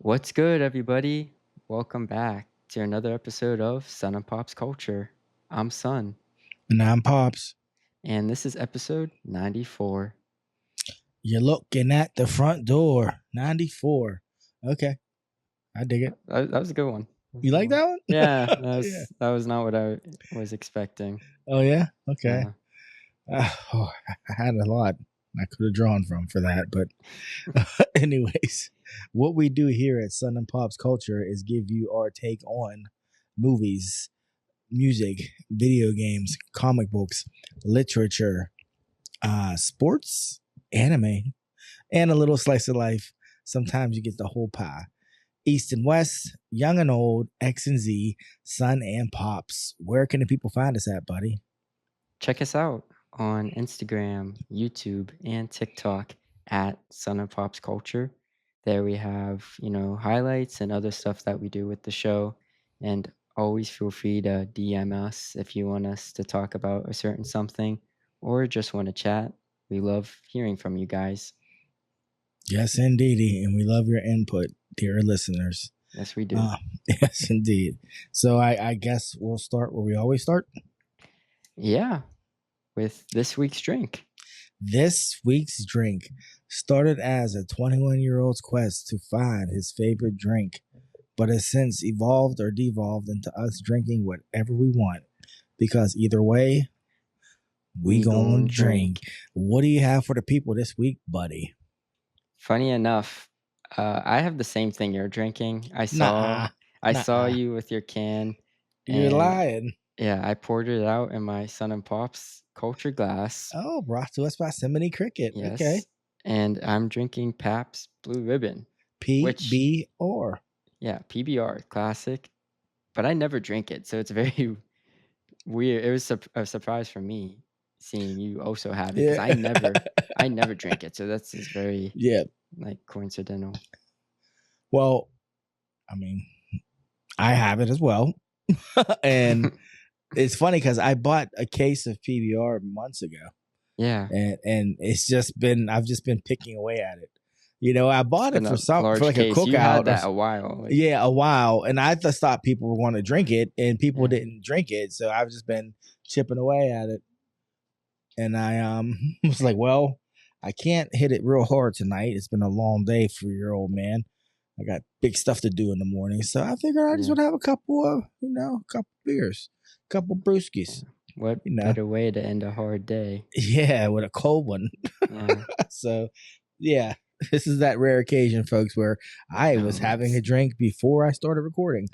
What's good, everybody? Welcome back to another episode of Sun and Pop's Culture. I'm Sun, And I'm Pops. and this is episode 94. You're looking at the front door. 94. Okay. I dig it. That was a good one. You like that one? Yeah, that Yeah. was not what I was expecting. Oh, yeah? Okay. Uh, I had a lot I could have drawn from for that. But, anyways, what we do here at Sun and Pop's Culture is give you our take on movies, music, video games, comic books, literature, sports, anime, and a little slice of life. Sometimes you get the whole pie. East and West, young and old, X and Z, Sun and Pops. Where can the people find us at, buddy? check us out on Instagram, YouTube, and TikTok at Sun and Pop's Culture. There we have, highlights and other stuff that we do with the show. And always feel free to DM us if you want us to talk about a certain something or just want to chat. We love hearing from you guys. Yes, indeedy. And we love your input, dear listeners. Yes, we do. Yes, indeed. So I guess we'll start where we always start. Yeah, with this week's drink. This week's drink started as a 21-year-old's quest to find his favorite drink, but has since evolved or devolved into us drinking whatever we want. Because either way, we gonna drink. What do you have for the people this week, buddy? Funny enough, I have the same thing you're drinking. I saw you with your can. You're lying. Yeah, I poured it out in my Sun and Pop's Culture glass. Oh, brought to us by Simony Cricket. Yes. Okay. And I'm drinking Pabst Blue Ribbon. PBR. Yeah, PBR, classic. But I never drink it, so it's very weird. It was a surprise for me seeing you also have it because I never drink it. So that's just very coincidental. Well, I mean, I have it as well. And it's funny because I bought a case of PBR months ago. Yeah. And I've just been picking away at it. I bought it for like a cookout. You had that a while. A while. And I just thought people were going to drink it and people didn't drink it. So I've just been chipping away at it. And I was like, well, I can't hit it real hard tonight. It's been a long day for your old man. I got big stuff to do in the morning. So I figured I just would have a couple of, a couple beers, a couple brewskis. What better way to end a hard day? Yeah, with a cold one. Yeah. So, yeah, this is that rare occasion, folks, where I was having a drink before I started recording.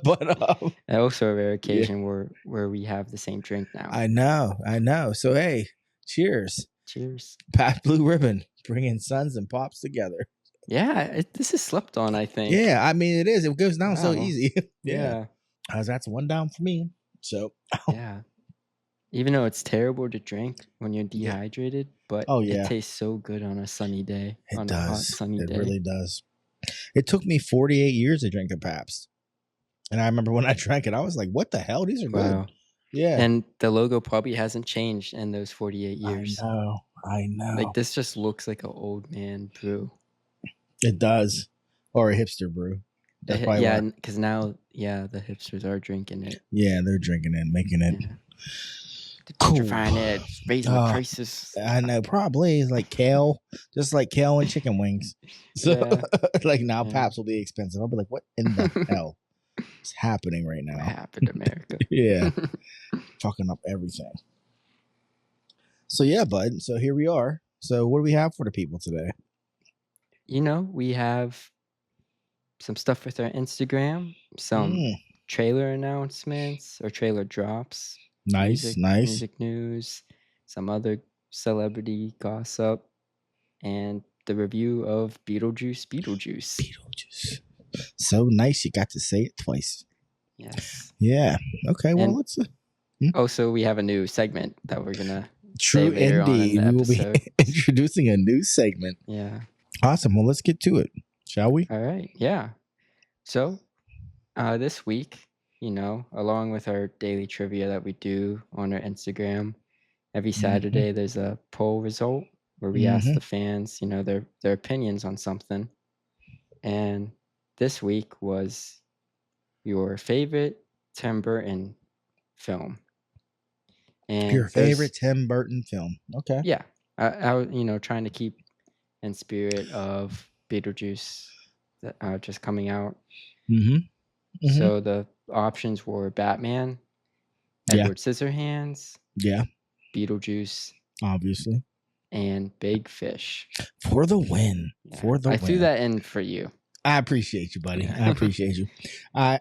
But also a rare occasion where we have the same drink now. I know. So, hey, cheers. Cheers. Pabst Blue Ribbon, bringing Suns and Pops together. Yeah, this is slept on, I think. Yeah, I mean, it is. It goes down so easy. Yeah. That's one down for me. So, yeah. Even though it's terrible to drink when you're dehydrated, but it tastes so good on a sunny day. It does. A hot, sunny day. It really does. It took me 48 years to drink a Pabst. And I remember when I drank it, I was like, what the hell? These are good. Yeah. And the logo probably hasn't changed in those 48 years. I know. Like, this just looks like an old man brew. It does. Or a hipster brew. Yeah, because now, the hipsters are drinking it. Yeah, they're drinking it, making it. Yeah. Gentrifying it, raising the prices. I know, probably. It's like kale, just like kale and chicken wings. So, like now Pabst will be expensive. I'll be like, what in the hell is happening right now? What happened to America? Yeah. Fucking up everything. So, yeah, bud. So here we are. So what do we have for the people today? We have some stuff with our Instagram, some trailer announcements or trailer drops. Nice. Music news, some other celebrity gossip, and the review of Beetlejuice. So nice you got to say it twice. Yes. Yeah. Okay, well, let's... Also, we have a new segment that we're going to True indeed. We will be introducing a new segment. Yeah. Awesome. Well, let's get to it, shall we? All right. Yeah. So, this week, along with our daily trivia that we do on our Instagram, every Saturday there's a poll result where we ask the fans, their opinions on something. And this week was your favorite Tim Burton film. Your And favorite Tim Burton film? Okay. yeah, I was, trying to keep in spirit of Beetlejuice that just coming out. Mm-hmm. Mm-hmm. So the options were Batman, Yeah. Edward Scissorhands, Yeah. Beetlejuice, Obviously. and Big Fish. For the win. Yeah, For the I win. threw that in for you. I appreciate you, buddy. Yeah. I appreciate you.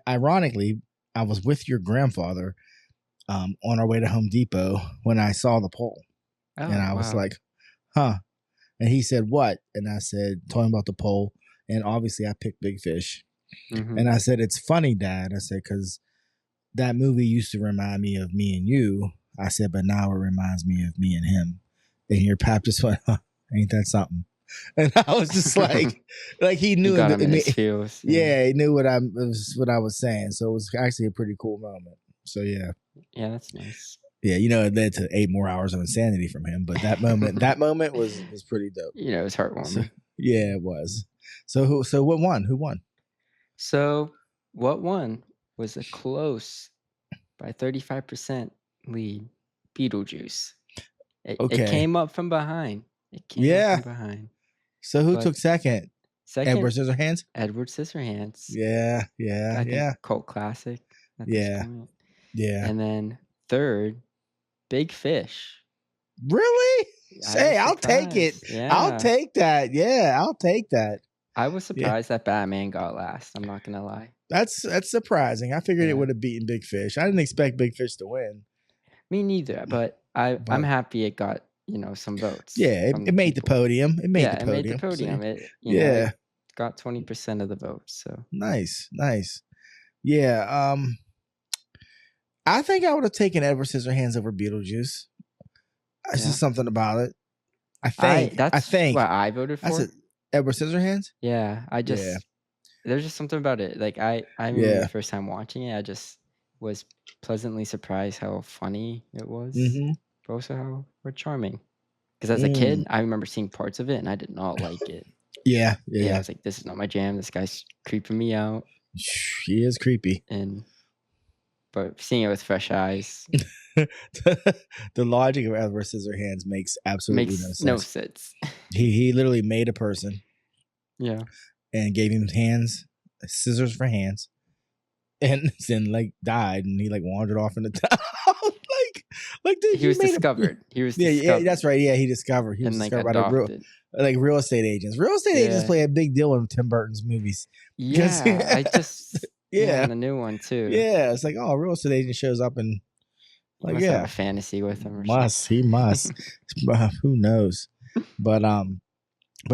Ironically, I was with your grandfather on our way to Home Depot when I saw the poll. Oh, and I was wow. like, huh. And he said, what? And I said, told him about the poll. And obviously I picked Big Fish. Mhm. And I said, it's funny, Dad. I said, because that movie used to remind me of me and you. I said, but now it reminds me of me and him. And your pap just went, huh, ain't that something? And I was just like he knew You got him in it. his feels. Yeah, he knew what I was saying. So it was actually a pretty cool moment. So yeah. Yeah, that's nice. Yeah, it led to 8 more hours of insanity from him. But that moment was pretty dope. It was heartwarming. So, yeah, it was. So what won? Who won? So what won was a close by 35% lead, Beetlejuice. It came up from behind. It came up from behind. So who took second? Second, Edward Scissorhands? Edward Scissorhands. Yeah. I think cult classic at this point. Yeah. And then third, Big Fish. Really? Hey, I'll take it. Yeah. I'll take that. Yeah, I'll take that. I was surprised that Batman got last. I'm not gonna lie. That's surprising. I figured it would have beaten Big Fish. I didn't expect Big Fish to win. Me neither. But I'm happy it got some votes. Yeah, it made the podium. It made the podium. It made the podium. It got 20% of the votes. So nice. Yeah. I think I would have taken Edward Scissorhands over Beetlejuice. It's just something about it. I think what I voted for. Edward Scissorhands? Yeah. There's just something about it. Like I remember the first time watching it, I just was pleasantly surprised how funny it was. Mm-hmm. But also how charming. Because as a kid, I remember seeing parts of it and I did not like it. Yeah. I was like, this is not my jam. This guy's creeping me out. He is creepy. But seeing it with fresh eyes. The logic of Edward Scissorhands makes absolutely no sense. He literally made a person. Yeah. And gave him scissors for hands. And then died and he wandered off into town. He was discovered. Yeah, that's right. Yeah, he was discovered by real estate agents. Real estate agents play a big deal in Tim Burton's movies. Yeah, I just and the new one too. Yeah, it's real estate agent shows up and he must have a fantasy with him. He must. Who knows? But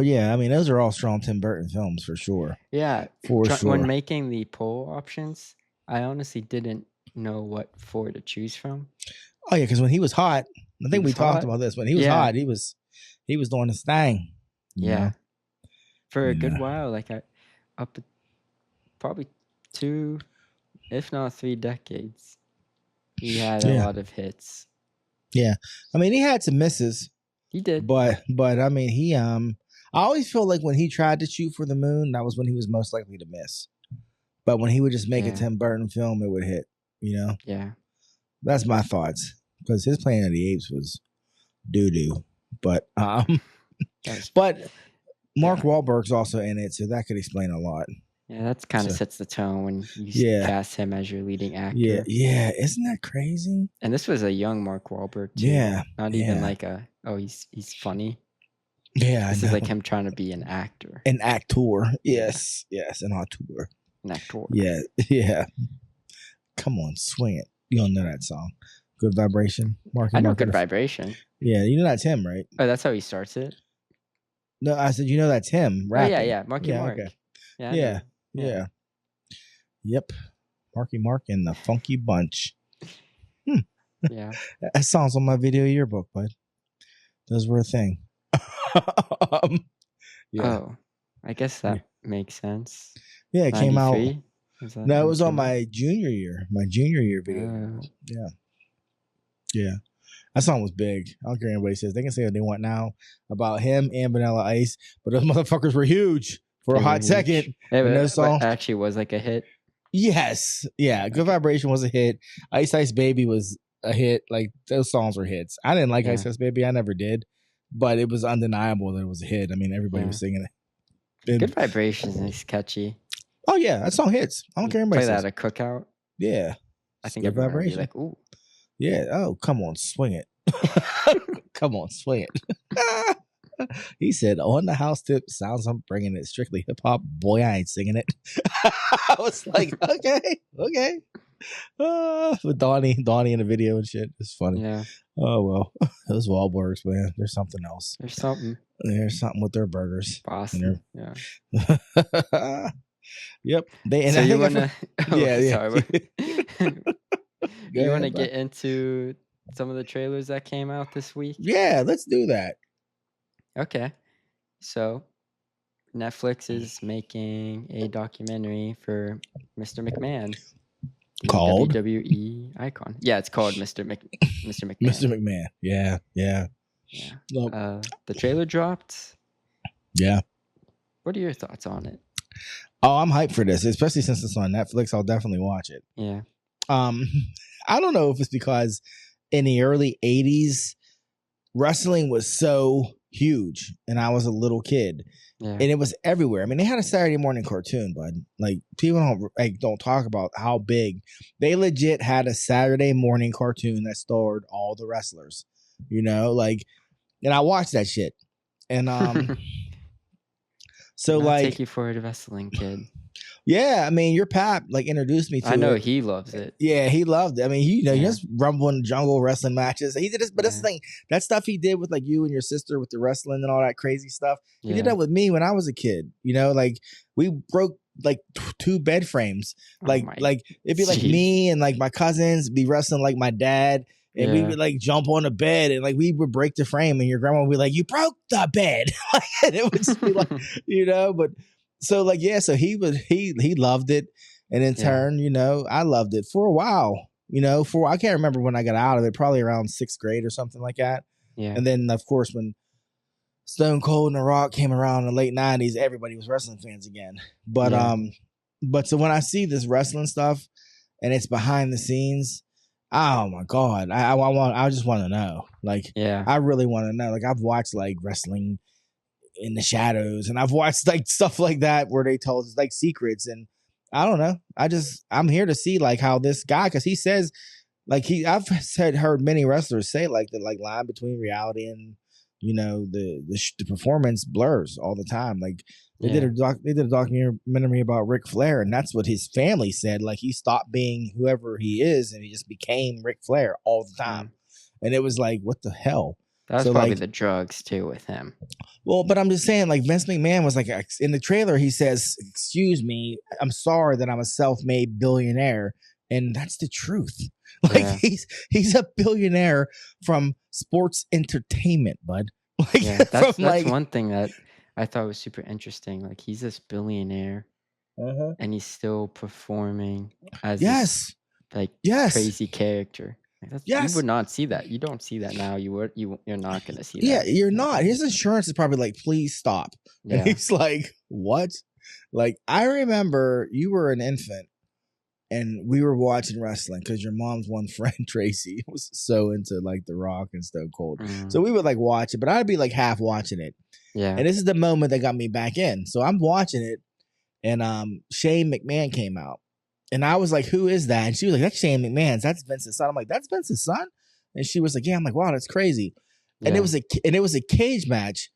yeah, I mean those are all strong Tim Burton films for sure. Yeah, for sure. When making the poll options, I honestly didn't know what four to choose from. Oh yeah, because when he was hot, I think we talked about this. When he was hot, he was doing his thing. Yeah, for a good while, up probably 2, if not 3 decades, he had a lot of hits. Yeah, I mean he had some misses. He did, but I mean he I always feel like when he tried to shoot for the moon, that was when he was most likely to miss. But when he would just make a Tim Burton film, it would hit. Yeah. That's my thoughts. Because his Planet of the Apes was doo-doo. But but Mark Wahlberg's also in it, so that could explain a lot. Yeah, that kind of sets the tone when you cast him as your leading actor. Yeah. Isn't that crazy? And this was a young Mark Wahlberg too. Yeah. Not even he's funny. Yeah. This is him trying to be an actor. An actor. Yes. An auteur. An actor. Yeah. Come on, swing it. You don't know that song. Good Vibration. I know Good Vibration. Yeah, you know that's him, right? Oh, that's how he starts it? No, I said you know that's him rapping. Oh, yeah. Marky Mark. Okay. Yeah. Yep. Marky Mark and the Funky Bunch. Yeah. That song's on my video yearbook, bud. Those were a thing. Oh, I guess that makes sense. Yeah, it came out. No, it was on my junior year video. Yeah. That song was big. I don't care what anybody says. They can say what they want now about him and Vanilla Ice, but those motherfuckers were huge. for a They were hot huge. second when those But songs. actually was like a hit. Yes, yeah, Good Vibration was a hit. Ice Ice Baby was a hit. Like those songs were hits. I didn't like Yeah. Ice Ice Baby. I never did, but it was undeniable that it was a hit. I mean, everybody was singing it. And, Good Vibrations is catchy. oh yeah, that song hits. I don't care anybody Play that says. at a cookout. Yeah, I think Good everyone would be Vibration. like, ooh. Yeah. Oh, come on, swing it. Come on, swing it. He said, on the house tip, sounds I'm bringing it. Strictly hip hop. Boy, I ain't singing it. I was like, okay. With Donnie in the video and shit. It's funny. Yeah. Oh, well. Those Wahlbergs, man. There's something else. There's something. There's something with their burgers. Boston. Yeah. Yep. And so I you think want to... yeah. You want to get into some of the trailers that came out this week? Yeah, let's do that. Okay. So Netflix is making a documentary for Mr. McMahon. Called WWE icon. Yeah, it's called Mr. McMahon. Mr. McMahon. Yeah. The trailer dropped. Yeah. What are your thoughts on it? Oh, I'm hyped for this, especially since it's on Netflix. I'll definitely watch it. Yeah. I don't know if it's because in the early 80s, wrestling was so huge and I was a little kid. Yeah. And it was everywhere. I mean, they had a Saturday morning cartoon, bud. Like people don't talk about how big they legit had a Saturday morning cartoon that starred all the wrestlers. You know, like, and I watched that shit. And so I'll like take you for a wrestling kid. Yeah, I mean, your pap like introduced me to it. I know he loves it. Yeah, he loved it. I mean, he just Rumble in the Jungle wrestling matches. He did this, but that's the thing. That stuff he did with like you and your sister with the wrestling and all that crazy stuff. He did that with me when I was a kid. You know, like we broke like 2 bed frames. Like it'd be like me and like my cousins be wrestling like my dad. And we would like jump on the bed and like we would break the frame and your grandma would be like, you broke the bed. And it would just be like, you know, but so like, yeah, so he loved it. And in turn, you know, I loved it for a while, you know, I can't remember when I got out of it, probably around 6th grade or something like that. Yeah. And then of course, when Stone Cold and The Rock came around in the late 90s, everybody was wrestling fans again. But, but so when I see this wrestling stuff and it's behind the scenes, oh my God, I just want to know. Like, I really want to know. Like, I've watched like wrestling in the shadows and I've watched like stuff like that where they told us like secrets, and I don't know. I'm here to see like how this guy, because he says like I've heard many wrestlers say like the like line between reality and, you know, the performance blurs all the time. Like they did a documentary about Ric Flair, and that's what his family said. Like he stopped being whoever he is and he just became Ric Flair all the time. And it was like, what the hell? That was probably the drugs too with him. Well, but I'm just saying, like Vince McMahon was like in the trailer, he says, "Excuse me, I'm sorry that I'm a self-made billionaire," and that's the truth. Like he's a billionaire from sports entertainment, bud. Like that's one thing that I thought was super interesting. Like he's this billionaire, and he's still performing as this, like crazy character. You would not see that. You don't see that now. You're not going to see that. Yeah, you're not. His insurance is probably like, please stop. Yeah. And he's like, what? Like, I remember you were an infant and we were watching wrestling because your mom's one friend, Tracy, was so into like The Rock and Stone Cold. So we would like watch it, but I'd be like half watching it. Yeah. And this is the moment that got me back in. So I'm watching it, and Shane McMahon came out. And I was like, who is that? And she was like, that's Shane McMahon. That's Vince's son. I'm like, that's Vince's son? And she was like, yeah. I'm like, wow, that's crazy. And it was a cage match.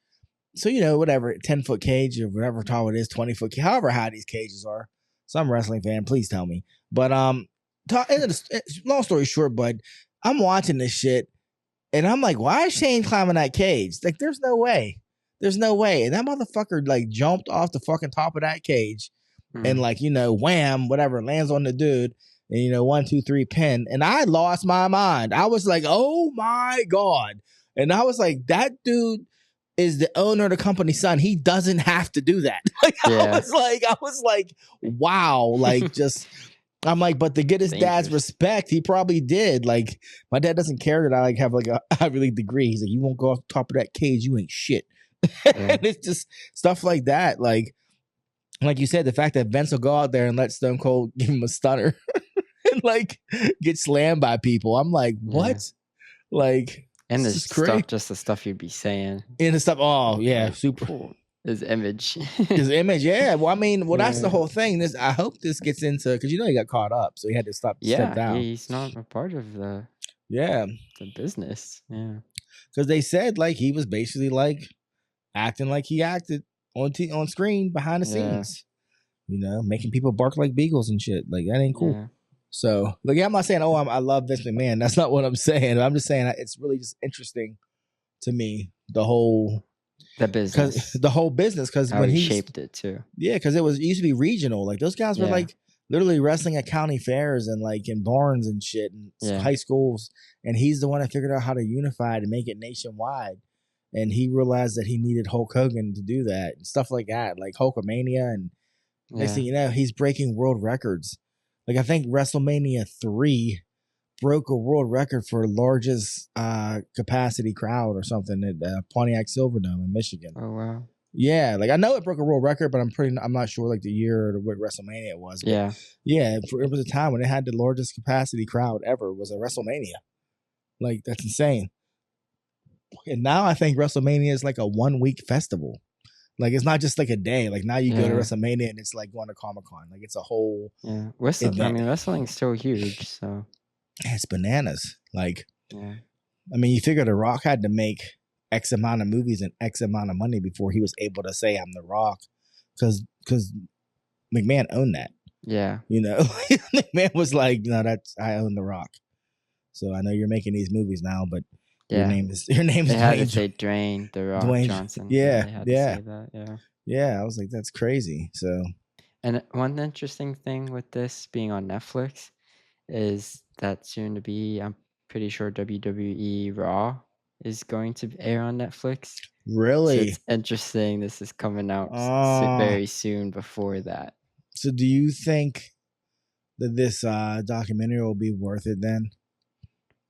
So, you know, whatever, 10-foot cage or whatever tall it is, 20-foot, however high these cages are. Some wrestling fan, please tell me. But long story short, bud, I'm watching this shit and I'm like, why is Shane climbing that cage? Like, there's no way. There's no way. And that motherfucker like jumped off the fucking top of that cage. And like, you know, wham, whatever, lands on the dude, and you know, 1, 2, 3 pin. And I lost my mind. I was like, oh my God. And I was like, that dude is the owner of the company's son. He doesn't have to do that. Like, I was like, wow. Like, just, I'm like, but to get his dad's respect, he probably did. Like, my dad doesn't care that I like have like a Ivy League degree. He's like, you won't go off the top of that cage, you ain't shit. And it's just stuff like that. Like, like you said, the fact that Vince will go out there and let Stone Cold give him a stunner and like get slammed by people. I'm like, Yeah. what? Like, And this the is crazy. stuff, just the stuff you'd be saying. And the stuff. Oh yeah, Like, super. his image. His image, yeah. Well, I mean, well, that's the Yeah. whole thing. This, I hope this gets into, because he got caught up, so he had to step Yeah, down. he's not a part of the Yeah, business. Yeah. because they said like he was basically like acting like he acted on screen behind the Yeah. scenes, making people bark like beagles and shit. Like that ain't cool. Yeah. So, like, yeah, I'm not saying, oh, I love Vince McMahon. That's not what I'm saying. I'm just saying it's really just interesting to me, the whole business, because how when he he shaped it too. yeah, because it used to be regional. Like those guys were Yeah. like literally wrestling at county fairs and like in barns and shit and Yeah. high schools. And he's the one that figured out how to unify it and make it nationwide. And he realized that he needed Hulk Hogan to do that and stuff like that, like Hulkamania. And next thing you know, he's breaking world records. Like I think WrestleMania 3 broke a world record for largest capacity crowd or something at Pontiac Silverdome in Michigan. Oh wow. Yeah, like I know it broke a world record, but I'm not sure like the year or what WrestleMania it was. But yeah, it was a time when it had the largest capacity crowd ever was a WrestleMania. Like that's insane. And now I think WrestleMania is like a 1 week festival. Like it's not just like a day. Like now you go to WrestleMania and it's like going to Comic-Con. Like it's a whole event. I mean, wrestling's so huge, so it's bananas. Like yeah. I mean, you figure The Rock had to make X amount of movies and X amount of money before he was able to say I'm The Rock, because McMahon owned that. Yeah, McMahon was like, no, I own The Rock. So I know you're making these movies now, but your name is they Dwayne. Had to say Dwayne The Rock Johnson. Yeah, they had to say that. Yeah. I was like, that's crazy. So, and one interesting thing with this being on Netflix is that soon to be, I'm pretty sure WWE Raw is going to air on Netflix. Really? So it's interesting. This is coming out very soon before that. So do you think that this documentary will be worth it then?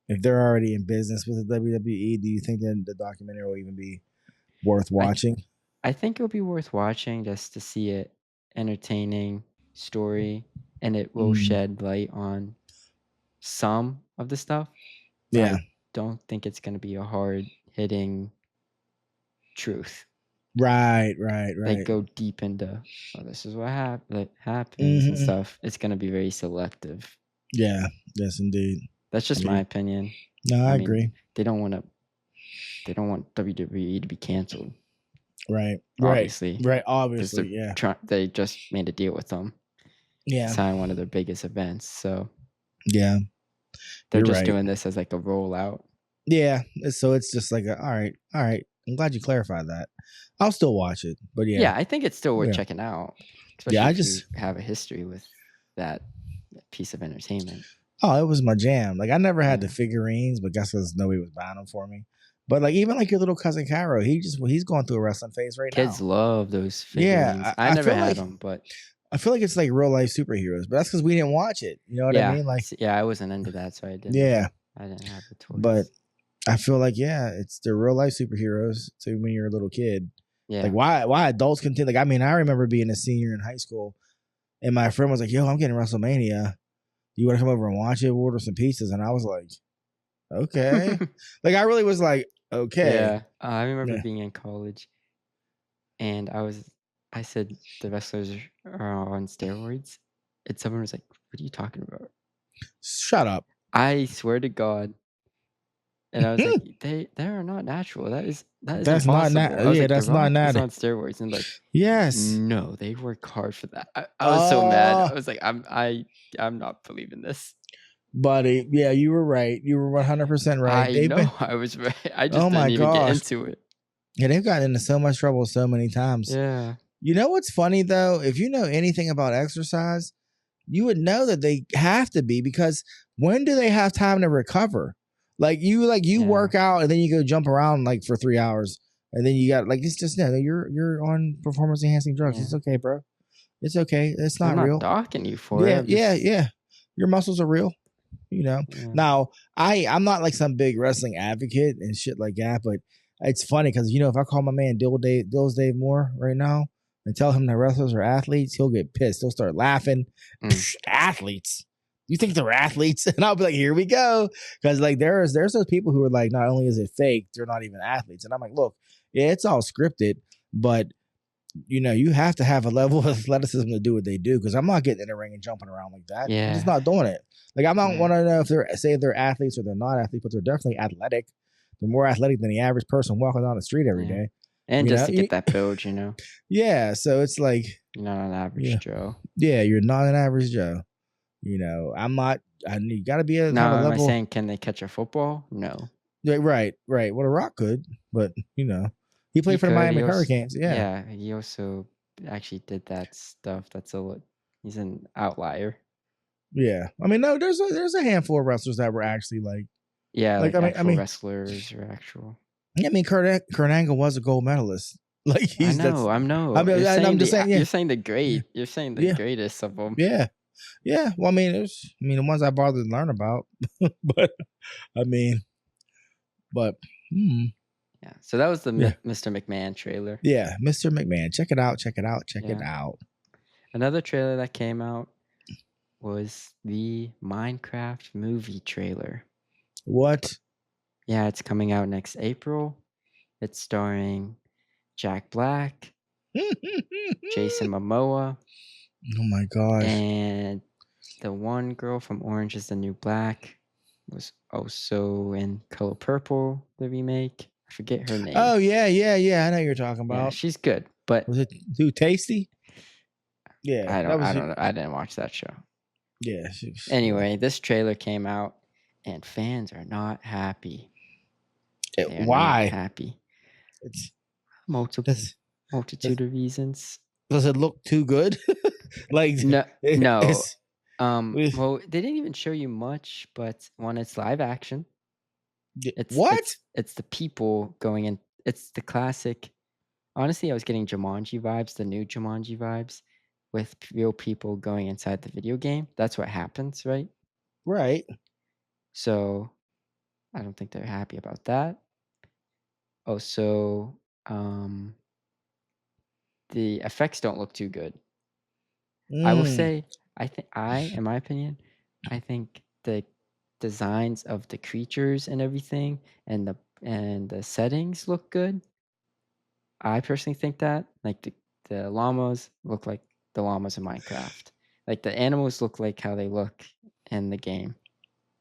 If they're already in business with the WWE, do you think that the documentary will even be worth watching? I think it'll be worth watching just to see it entertaining story, and it will shed light on some of the stuff. Yeah. I don't think it's going to be a hard-hitting truth. Right. They go deep into, this is what happens and stuff. It's going to be very selective. Yeah. Yes, indeed. That's just my opinion. No, I agree. They don't want WWE to be canceled. Right. Obviously. Right. Obviously. Yeah. They just made a deal with them. Yeah. Sign one of their biggest events. So. Yeah. They're just doing this as like a rollout. Yeah. So it's just like, all right. I'm glad you clarified that. I'll still watch it, but yeah. Yeah, I think it's still worth checking out. Especially if you have a history with that piece of entertainment. Oh, it was my jam. Like I never had the figurines, but guess because nobody was buying them for me. But like even like your little cousin Cairo, he's going through a wrestling phase right now. Kids love those figurines. Yeah, I never had them, but I feel like it's like real life superheroes. But that's because we didn't watch it. You know what I mean? Like I wasn't into that, so I didn't. Yeah, I didn't have the toys. But I feel like it's the real life superheroes. So when you're a little kid, like why adults continue? Like I mean, I remember being a senior in high school, and my friend was like, "Yo, I'm getting WrestleMania. You want to come over and watch it? We'll order some pizzas." And I was like, "Okay." Like I really was like, "Okay." Yeah, I remember being in college, and I said the wrestlers are on steroids, and someone was like, "What are you talking about?" Shut up. I swear to God. And I was like, they are not natural. That's impossible. Not that's not natural. On steroids, and like, yes, no, they work hard for that. I was so mad. I was like, I'm not believing this, buddy. Yeah, you were right. You were 100% right. I was right. I just didn't even get into it. Yeah, they've gotten into so much trouble so many times. Yeah. You know what's funny though? If you know anything about exercise, you would know that they have to be, because when do they have time to recover? Like you work out and then you go jump around like for 3 hours, and then you got like, it's just you're on performance enhancing drugs. It's okay, bro. It's okay. It's not real. I'm not docking you for it. Yeah. Your muscles are real. Yeah. Now I'm not like some big wrestling advocate and shit like that, but it's funny because if I call my man Dills Dave Moore right now and tell him that wrestlers are athletes, he'll get pissed. He'll start laughing. Mm. Athletes? You think they're athletes? And I'll be like, here we go. Because like there's those people who are like, not only is it fake, they're not even athletes. And I'm like, look, yeah, it's all scripted, but you have to have a level of athleticism to do what they do. Because I'm not getting in the ring and jumping around like that. I'm just Yeah. not doing it. Like I don't Yeah. want to know if they're athletes or they're not athletes, but they're definitely athletic. They're more athletic than the average person walking down the street every Yeah. day. And You just know, to get that build, you know, yeah. So it's like, you're not an average yeah, Joe. yeah, you're not an average Joe. I'm not. You got to be have Now, a am I level. saying can they catch a football? No. Right, right. Well, The Rock could, but he He played for the could. Miami Hurricanes. Yeah, Yeah, he also actually did that stuff. He's an outlier. yeah. I mean, no, there's a handful of wrestlers that were actually Yeah, like like I actual mean, wrestlers or actual. Kurt Angle was a gold medalist. Like I he's that's. know, I I know. mean, I'm just saying, yeah, You're saying the yeah, greatest of them. yeah, yeah. Well, I mean, the ones I bothered to learn about, but I mean, but Yeah. So that was the yeah, Mr. McMahon trailer. yeah, Mr. McMahon, check it out, check it out, check it Yeah. out. Another trailer that came out was the Minecraft movie trailer. What? Yeah, it's coming out next April. It's starring Jack Black, Jason Momoa, Oh my gosh. and the one girl from Orange is the New Black was also in Color Purple, the remake. I forget her name. Oh yeah, yeah, yeah. I know who you're talking Yeah, about. she's good, but Was it too tasty? Yeah, I that was don't know. I didn't watch that show. yeah. Anyway, this trailer came out and fans are not happy. They are not Why? happy. It's Multitude of reasons. does it look too good? Like No, no. it's Well, they didn't even show you much, but one, it's live action. what? It's the people going in. It's the classic. Honestly, I was getting Jumanji vibes, the new Jumanji vibes, with real people going inside the video game. That's what happens, right? Right. So I don't think they're happy about that. Also, the effects don't look too good. I will say, in my opinion, I think the designs of the creatures and everything and the settings look good. I personally think that. Like the llamas look like the llamas in Minecraft. Like the animals look like how they look in the game.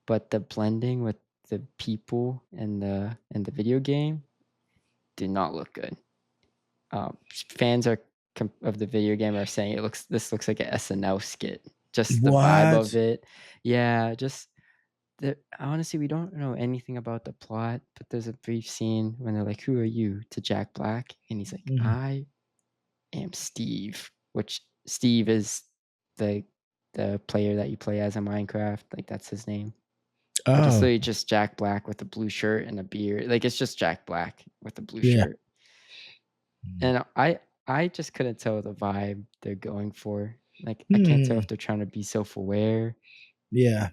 But the blending with the people in the video game did not look good. Fans of the video game are saying this looks like an SNL skit. Just the vibe What? of it. Yeah, just honestly, we don't know anything about the plot, but there's a brief scene when they're like, "Who are you?" to Jack Black, and he's like, Mhm. "I am Steve," which Steve is the player that you play as in Minecraft. Like that's his name. But it's Oh, literally just Jack Black with a blue shirt and a beard. Like it's just Jack Black with a blue yeah. shirt. And I just couldn't tell the vibe they're going for. Like I can't tell Hmm. if they're trying to be self-aware Yeah.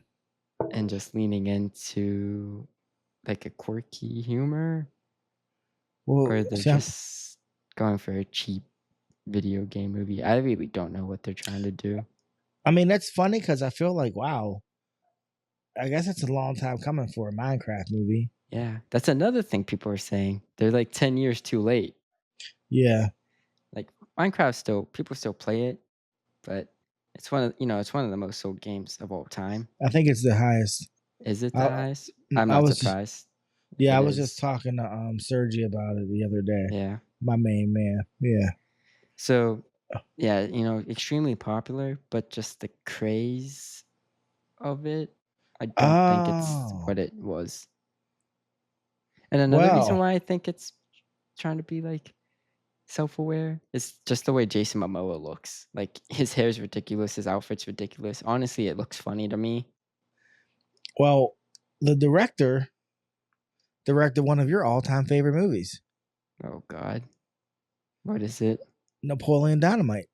and just leaning into like a quirky humor, Well, or they're see, just going for a cheap video game movie. I really don't know what they're trying to do. I mean, that's funny because I feel like, wow, I guess it's a long time coming for a Minecraft movie. Yeah, that's another thing people are saying. They're like 10 years too late. Yeah. Like people still play it, but it's one of the most sold games of all time. I think it's the highest. Is it the I, highest? I'm I not was just, surprised. yeah, I It was just is. talking to Sergi about it the other day. Yeah. My main man. Yeah. So, yeah, extremely popular, but just the craze of it, I don't think it's Oh, what it was. And another reason well, why I think it's trying to be like self-aware is just the way Jason Momoa looks. Like his hair is ridiculous, his outfit's ridiculous. Honestly, it looks funny to me. well, the director directed one of your all-time favorite movies, Oh God, what is it? Napoleon Dynamite.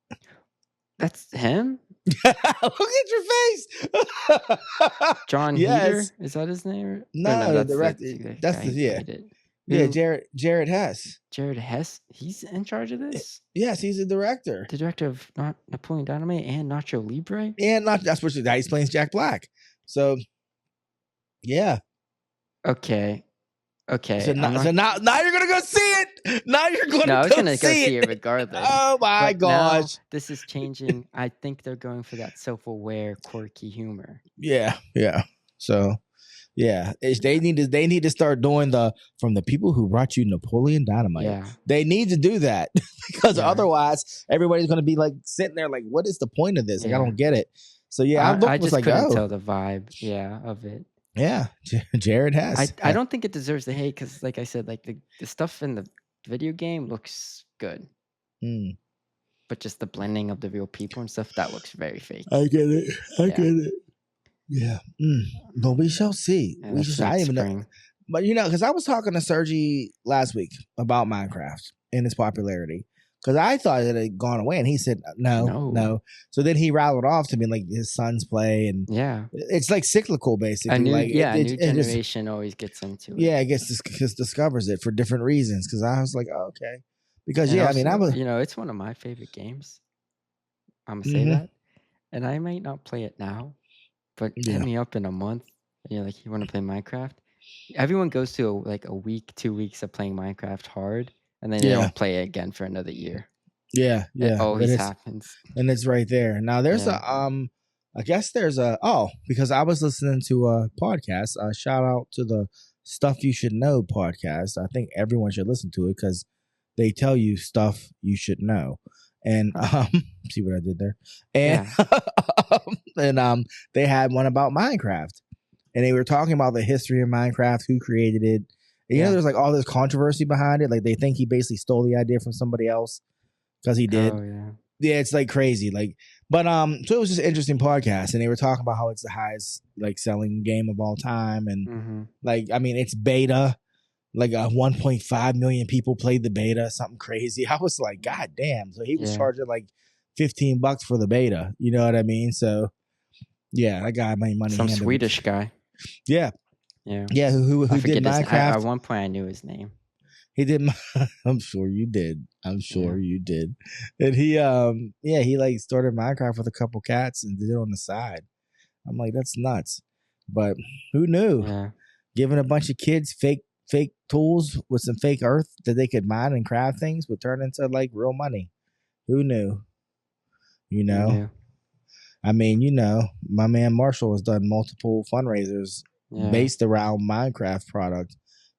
That's him? Look at your face. John Yes. Heater? Is that his name? Or no, No, the that's director. the That's guy the who yeah. played it. Yeah, Who? Jared Hess. Jared Hess? He's in charge of this? Yes, he's a director. The director of not Napoleon Dynamite and Nacho Libre? And not that's what he explains Jack Black. So yeah. Okay. So Okay. now, now you're gonna go see it. Now you're No, gonna I was go gonna go see see it. it regardless. Oh my But now gosh. this is changing. I think they're going for that self-aware, quirky humor. Yeah. So yeah, they need to start doing from the people who brought you Napoleon Dynamite. Yeah. They need to do that because Yeah. otherwise everybody's gonna be like sitting there like, what is the point of this? Like I Yeah. don't get it. So yeah, I was just like, couldn't oh tell the vibe, of it. yeah, Jared Hess. I don't think it deserves the hate because, like I said, like the stuff in the video game looks good, Mm, but just the blending of the real people and stuff that looks very fake. I get it. I Yeah. get it. Yeah, but we shall see. Yeah, We that's just I next even know, spring. but because I was talking to Sergi last week about Minecraft and its popularity. Because I thought it had gone away, and he said no. So then he rattled off to me like his sons play, and Yeah, it's like cyclical, basically. a new Like a new it just, generation always gets into it. yeah, I guess just discovers it for different reasons. Because I was like, oh, okay, because And I mean, I also, was it's one of my favorite games. I'm gonna say mhm, that, and I might not play it now, but hit yeah, me up in a month. And you're like, you want to play Minecraft? Everyone goes to a week, 2 weeks of playing Minecraft hard, and then they yeah, don't play it again for another year. yeah, It yeah. always happens. And it's right there. Now there's Yeah. I guess there's because I was listening to a podcast. Shout out to the Stuff You Should Know podcast. I think everyone should listen to it because they tell you stuff you should know. And see what I did there. And and they had one about Minecraft. And they were talking about the history of Minecraft, who created it. And, there's like all this controversy behind it. Like they think he basically stole the idea from somebody else because he did. Oh yeah. Yeah, it's like crazy. Like, but so it was just an interesting podcast, and they were talking about how it's the highest like selling game of all time, and like I mean it's beta, like 1.5 million people played the beta, something crazy. I was like, God damn! So he was charging like $15 for the beta. You know what I mean? So yeah, that guy made money. Some Swedish guy. Yeah, yeah. Who did Minecraft? At one point, I knew his name. He did. I'm sure you did. You did. And he, he like started Minecraft with a couple cats and did it on the side. I'm like, that's nuts. But who knew? Yeah. Giving a bunch of kids fake tools with some fake earth that they could mine and craft things would turn into like real money. Who knew? You know. Yeah. I mean, my man Marshall has done multiple fundraisers based around Minecraft product,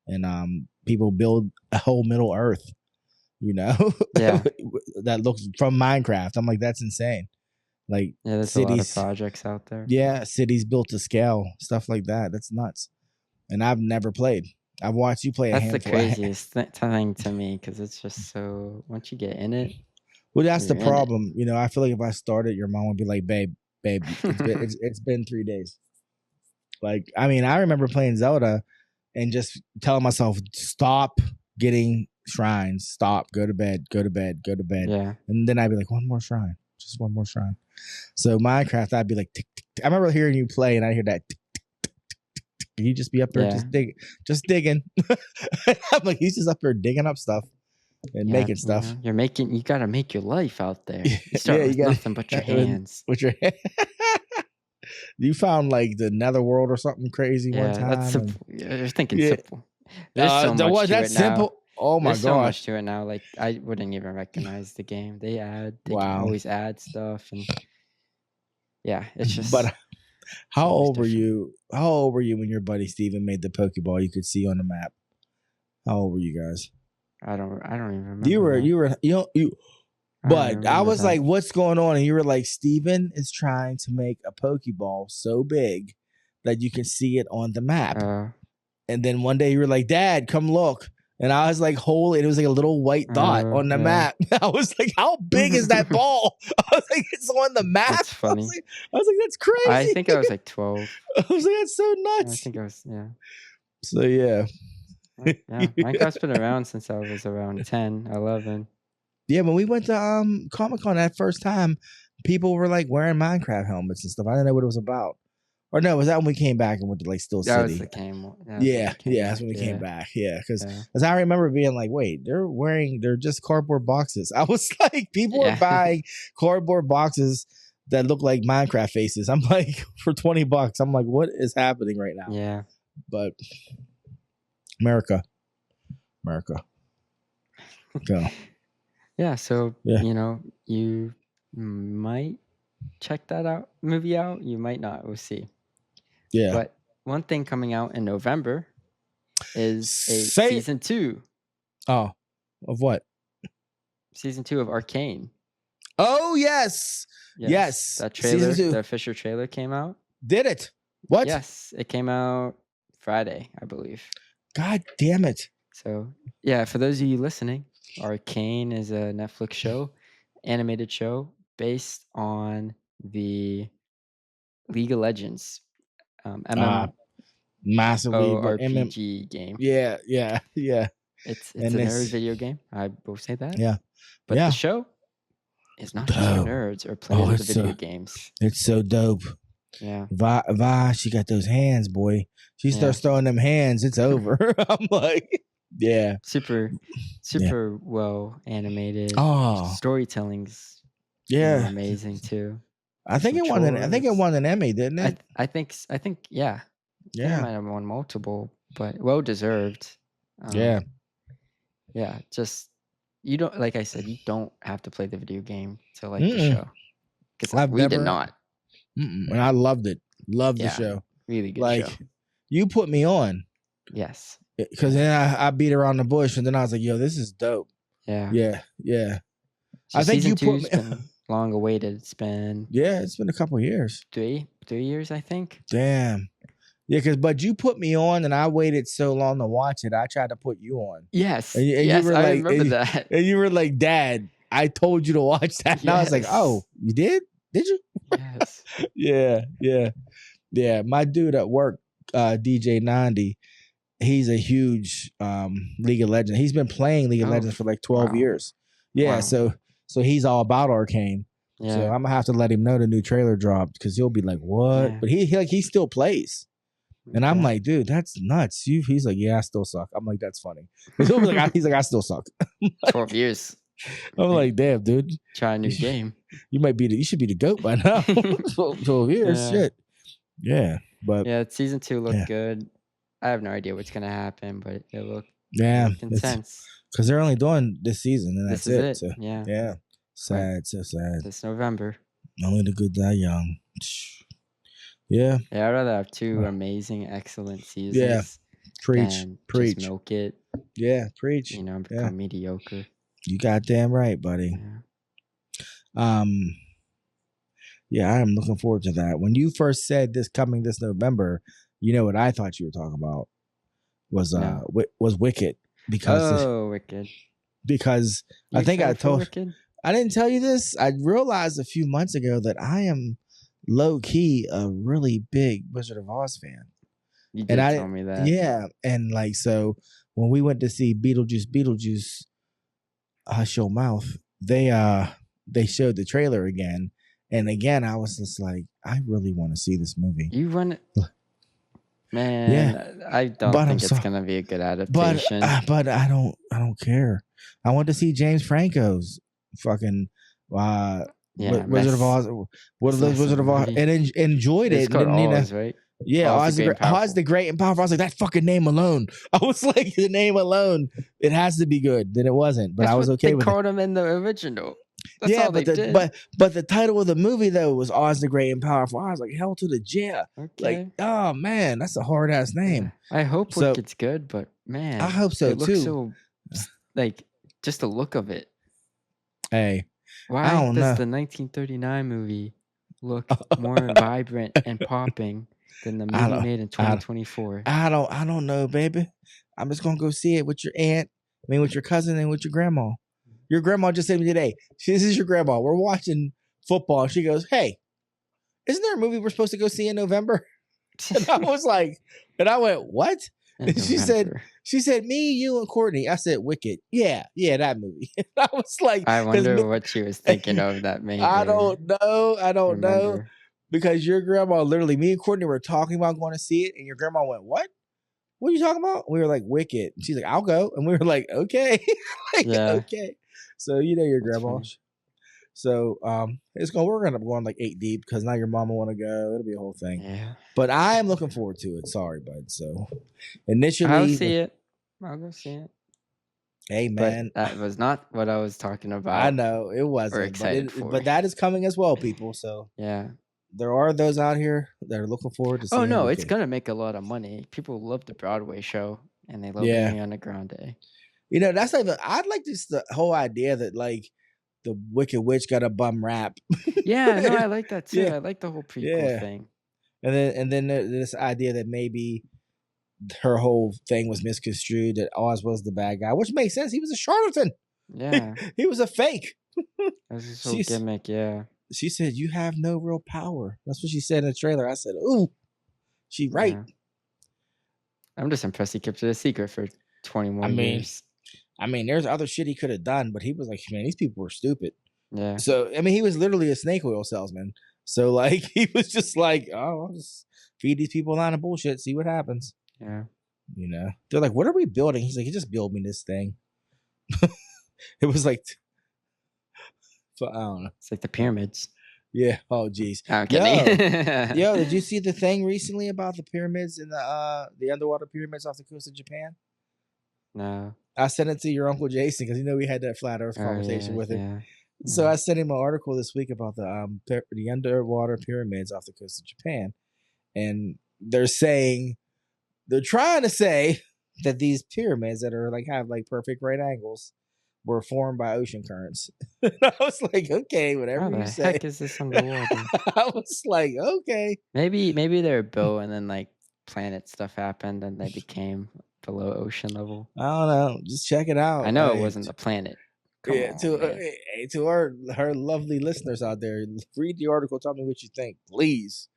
and people build a whole Middle Earth, that looks from Minecraft. I'm like, that's insane. Like, there's cities, a lot of projects out there. Yeah, cities built to scale, stuff like that. That's nuts. And I've never played. I've watched you play. That's the craziest thing to me because it's just so once you get in it. Well, that's the problem. I feel like if I started, your mom would be like, babe, it's been 3 days. Like, I mean, I remember playing Zelda and just telling myself, stop getting shrines, stop, go to bed. Yeah. And then I'd be like, one more shrine, just one more shrine. So Minecraft, I'd be like, tick, tick, tick. I remember hearing you play and I hear that tick, tick, tick, tick, tick. You just be up there just digging. I'm like, he's just up there digging up stuff and making stuff. You got to make your life out there. You start with nothing but your hands. With your hands. You found like the netherworld or something crazy one time. That's simple. You're thinking simple. There's so much to it simple. Now. Oh my There's gosh. so much to it now. Like I wouldn't even recognize the game. They can always add stuff, and it's just. But how old were you? How old were you when your buddy Steven made the Pokeball you could see on the map? How old were you guys? I don't even remember. But I was like, what's going on? And you were like, Steven is trying to make a Pokeball so big that you can see it on the map. And then one day you were like, Dad, come look. And I was like, holy, it was like a little white dot on the map. I was like, how big is that ball? I was like, it's on the map. That's funny. I was like, that's crazy. I think I was like 12. I was like, that's so nuts. I think I was, So, yeah. Minecraft's been around since I was around 10, 11. Yeah, when we went to Comic-Con that first time, people were like wearing Minecraft helmets and stuff. I didn't know what it was about. Or no, was that when we came back and went to like Still That was City? the came one. That was when Yeah, we came yeah, that's back. when we came Yeah, back. Yeah, because yeah, I remember being like, wait, they're just cardboard boxes. I was like, people are yeah, buying cardboard boxes that look like Minecraft faces. I'm like, for $20. I'm like, what is happening right now? yeah. But America, America. So Yeah, so yeah, you might check that movie out. You might not. We'll see. yeah. But one thing coming out in November is a Say it. season 2 Oh, of what? of Arcane. Oh yes, Yes, yes. that Season trailer, the 2 official trailer came out. did it. What? Yes, it came out Friday, I believe. God damn it. So, yeah, for those of you listening, Arcane is a Netflix show, animated show based on the League of Legends Uh massively, but MMORPG game. yeah, yeah, yeah. It's And a nerd this, video game. I will say that. yeah, But the yeah. show is not just for Dope. nerds or players Oh, of the video games. it's so dope. Yeah. Vi, she got those hands, boy. She starts throwing them hands, it's over. I'm like, yeah. Super Yeah. well animated. Oh, Storytelling's yeah. amazing too. I think it won an Emmy, didn't it? I think yeah. Yeah. It might have won multiple, but well deserved. Yeah. Yeah, just you don't, like I said, you don't have to play the video game to like the Mm-mm. show. Because we did not. And I loved it. Loved the show. Really good Like, show. you put me on. Yes. Because then I beat around the bush, and then I was like, yo, this is dope. Yeah. Yeah. Yeah. So I think season you put 2's me. been long awaited. It's been Yeah, it's been a couple years. 3 years, I think. Damn. Yeah, but you put me on, and I waited so long to watch it. I tried to put you on. Yes. And yes, you were I like, remember that. And you were like, Dad, I told you to watch that. And I was like, oh, you did? Did you? Yes. Yeah. My dude at work, DJ 90, he's a huge League of Legends. He's been playing League of Legends for like 12 years. Yeah, wow. So he's all about Arcane. Yeah. So I'm gonna have to let him know the new trailer dropped, because he'll be like, what? Yeah. But he still plays. And I'm like, dude, that's nuts. He's like, yeah, I still suck. I'm like, that's funny. He's like, I still suck. 12 years. I'm like, damn, dude. Try a new game. You should be the GOAT by now. 12 years, shit. Yeah, but yeah, season 2 looked good. I have no idea what's gonna happen, but it looked intense. Because they're only doing this season, and that's it. So, yeah. Sad, so sad. This November. Only the good die young. Yeah. Yeah, I'd rather have 2 amazing, excellent seasons. Yeah. Preach. Just milk it. Yeah, preach. Become mediocre. You goddamn right, buddy. Yeah. Yeah, I am looking forward to that. When you first said this coming this November, you know what I thought you were talking about was Wicked. Because Wicked. Because I think I didn't tell you this. I realized a few months ago that I am low key a really big Wizard of Oz fan. You did tell me that. Yeah, and like, so when we went to see Beetlejuice, Hush Your Mouth, they showed the trailer again, and again I was just like, I really want to see this movie. You run it, man. Yeah, I don't think it's gonna be a good adaptation. But I don't care. I want to see James Franco's fucking Wizard of Oz. What are those Wizard of Oz? And enjoyed it. It's called Oz, right? Yeah, Oz the Great and Powerful. I was like, that fucking name alone. I was like, the name alone, it has to be good. Then it wasn't, but I was okay with it. They called him in the original. That's all they did. But the title of the movie though was Oz the Great and Powerful. I was like, hell to the yeah. Okay. Like, oh man, that's a hard ass name. I hope Wicked's good, but man, I hope so too. Looks so, like, just the look of it. Hey, why does the 1939 movie look more vibrant and popping than the movie made in 2024? I don't know, baby. I'm just gonna go see it with your aunt. With your cousin and with your grandma. Your grandma just said to me today, this is your grandma. We're watching football. She goes, hey, isn't there a movie we're supposed to go see in November? And I was like, and I went, what? And she said, me, you, and Courtney. I said, Wicked. Yeah, that movie. And I was like, I wonder what she was thinking of that maybe. I don't know. because your grandma literally, me and Courtney were talking about going to see it, and your grandma went, "What? What are you talking about?" We were like, "Wicked." And she's like, "I'll go," and we were like, "Okay, like, Yeah, okay." So you know your that's grandma. funny. So we're gonna go on like 8 deep because now your mama want to go. It'll be a whole thing. Yeah. But I am looking forward to it. Sorry, bud. So I'll initially, see it. I'll go see it. hey But man, that was not what I was talking I about know it or wasn't, but excited for. that is coming as well, people. So Yeah. there are those out here that are looking forward to Oh, seeing no, it's Wicked. gonna make a lot of money. People love the Broadway show, and they love Yeah, Ariana Grande. that's like I'd like this the whole idea that like the Wicked Witch got a bum rap. Yeah, no, I like that too. Yeah, I like the whole prequel yeah, thing. and then this idea that maybe her whole thing was misconstrued that Oz was the bad guy, which makes sense. He was a charlatan. Yeah, He was a fake. that was his whole She's gimmick, yeah. she said, "You have no real power." That's what she said in the trailer. I said, "Ooh, she right." Yeah. I'm just impressed he kept it a secret for 20 I more mean, years. there's other shit he could have done, but he was like, "Man, these people were stupid." Yeah, So he was literally a snake oil salesman. So like, he was just like, "Oh, I'll just feed these people a line of bullshit, see what happens." yeah. They're like, "What are we building?" He's like, "You just build me this thing." It was like, so I don't know. It's like the pyramids. Yeah. Oh, geez. I'm kidding. Yo, did you see the thing recently about the pyramids and the underwater pyramids off the coast of Japan? No. I sent it to your uncle Jason because we had that flat Earth Oh, conversation yeah, with him. yeah, So yeah. I sent him an article this week about the underwater pyramids off the coast of Japan, and they're trying to say that these pyramids that are like have like perfect right angles were formed by ocean currents. And I was like, okay, whatever How you the say. heck is this underwater? I was like, okay. Maybe they were built and then, like, planet stuff happened and they became below ocean level. I don't know. Just check it I out. know it Hey, wasn't the planet. Come yeah, on, man. to her lovely listeners out there, read the article. Tell me what you think, please.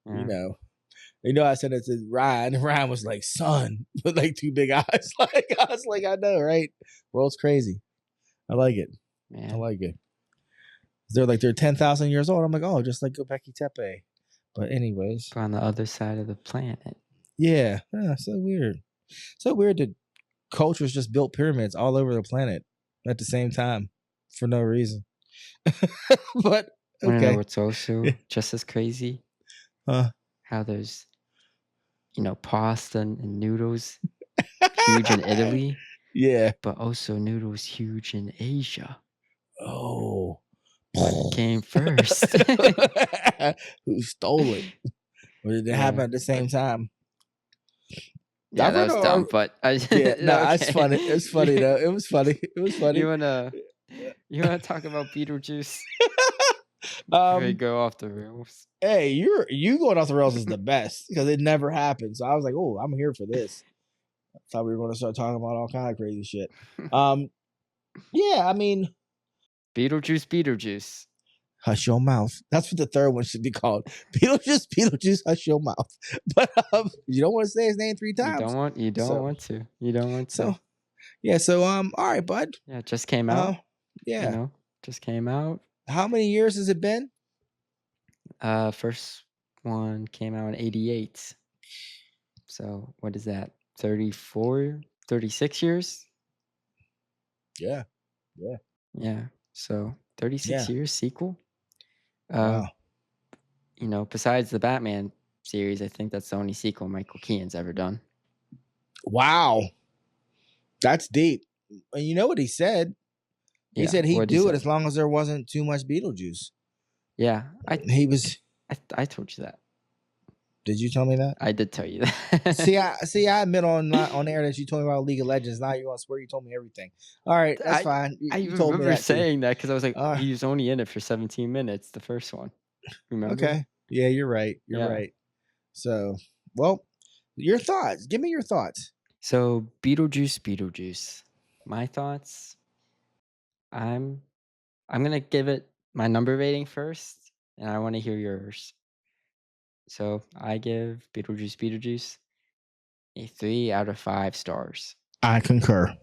You Yeah. know, I sent it to Ryan. And Ryan was like, "Son," with like two big eyes. Like I was like, "I know, right? World's crazy. I like it. I Man. like it." They're 10,000 years old. I'm like, oh, just like Göbekli Tepe. But anyways, But on the other side of the planet. yeah, so weird. So weird that cultures just built pyramids all over the planet at the same time for no reason. But Wanna know okay. what's also just as crazy? Huh. How there's, pasta and noodles huge in Italy, Yeah. but also noodles huge in Asia. Oh. What came first? Who stole it? Or did it happen Yeah, at the same time? yeah, I've that read was dumb, our but I Yeah, no, it's okay. funny. It's funny though. It was funny. It was You funny. wanna you wanna talk about Beetlejuice before you um, go off the rails? hey, you going off the rails is the best because it never happened. So I was like, oh, I'm here for this. I thought we were going to start talking about all kind of crazy shit. Um, yeah, I mean, Beetlejuice Beetlejuice. hush your mouth. That's what the third one should be called. Beetlejuice, hush your mouth. But you don't want to say his name three times. You don't So want to. You don't want to. so yeah. So all right, bud. Yeah, it just came Uh, out, you yeah. know, just came out. How many years has it been? First one came out in '88. So what is that? 34, 36 years? Yeah, yeah, Yeah. So 36 yeah. years sequel. Uh, Wow, besides the Batman series, I think that's the only sequel Michael Keaton's ever done. wow. That's deep. And you know what he said? He Yeah. said he'd What'd he do it say? as long as there wasn't too much Beetlejuice. Yeah. He was. I told you that. Did you tell me that? I did tell you that. I admit on air that you told me about League of Legends. Now you want to swear you told me everything. All right, that's I fine. I You told me remember that too. saying that because I was like, All right, he was only in it for 17 minutes, the first one. Remember? okay. Yeah, you're right. You're Yeah. right. So, well, your thoughts. Give me your thoughts. So Beetlejuice. My thoughts. I'm gonna give it my number rating first, and I want to hear yours. So I give Beetlejuice a 3 out of 5 stars. I concur.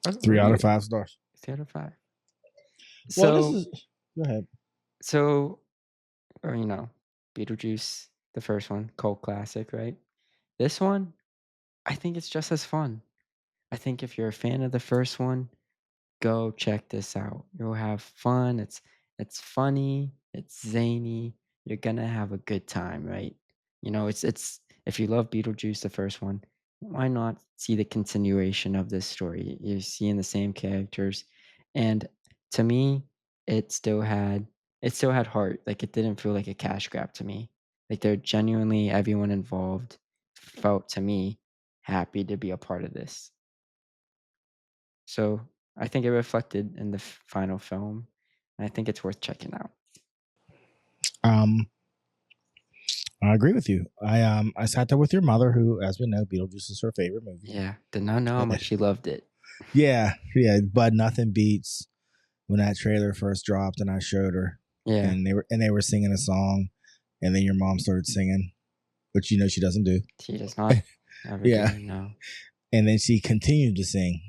Oh, 3 out of 5 stars. 3 out of 5. Well, this So is. Go ahead. so or Beetlejuice, the first one, cult classic, right? This one, I think it's just as fun. I think if you're a fan of the first one, go check this out. You'll have fun. It's funny, it's zany. You're gonna have a good time, right? It's if you love Beetlejuice, the first one, why not see the continuation of this story? You're seeing the same characters, and to me, it still had it still had heart. Like it didn't feel like a cash grab to me. Like they're genuinely everyone involved felt to me happy to be a part of this. So I think it reflected in the final film. And I think it's worth checking out. Um, I agree with you. I sat there with your mother, who, as we know, Beetlejuice is her favorite movie. Yeah, did not know how much she loved it. Yeah, but nothing beats when that trailer first dropped and I showed her. Yeah, And they were singing a song, and then your mom started singing, which she doesn't do. she does not ever Yeah. do. No. And then she continued to sing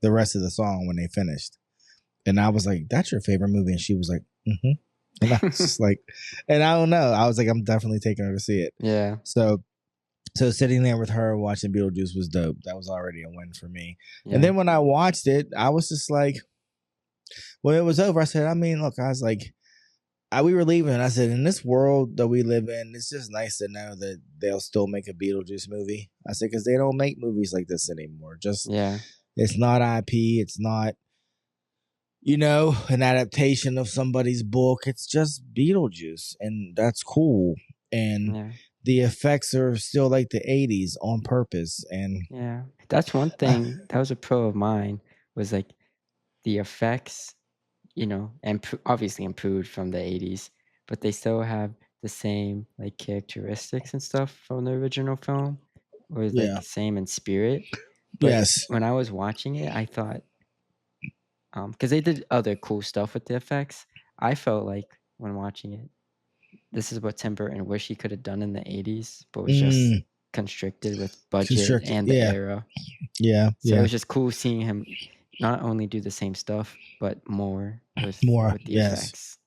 the rest of the song when they finished. And I was like, "That's your favorite movie?" And she was like, "Mm-hmm." And I was just like, and I don't know. I was like, I'm definitely taking her to see it. Yeah. So sitting there with her watching Beetlejuice was dope. That was already a win for me. Yeah. And then when I watched it, I was just like, when it was over, I said, I mean, look, I was like, we were leaving. And I said, in this world that we live in, it's just nice to know that they'll still make a Beetlejuice movie. I said, because they don't make movies like this anymore. Just, Yeah. it's not IP. It's not, an adaptation of somebody's book. It's just Beetlejuice, and that's cool. And Yeah. the effects are still like the 80s on purpose. And Yeah. That's one thing. That was a pro of mine, was like the effects, and obviously improved from the 80s, but they still have the same like characteristics and stuff from the original film, or like yeah, same in spirit. But yes. when I was watching it, I thought, because they did other cool stuff with the effects, I felt like when watching it, this is what Tim Burton wish he could have done in the 80s, but was just constricted with budget Constructed. and the Yeah, era. yeah, So it yeah. was just cool seeing him not only do the same stuff, but more with More. the Yes, effects.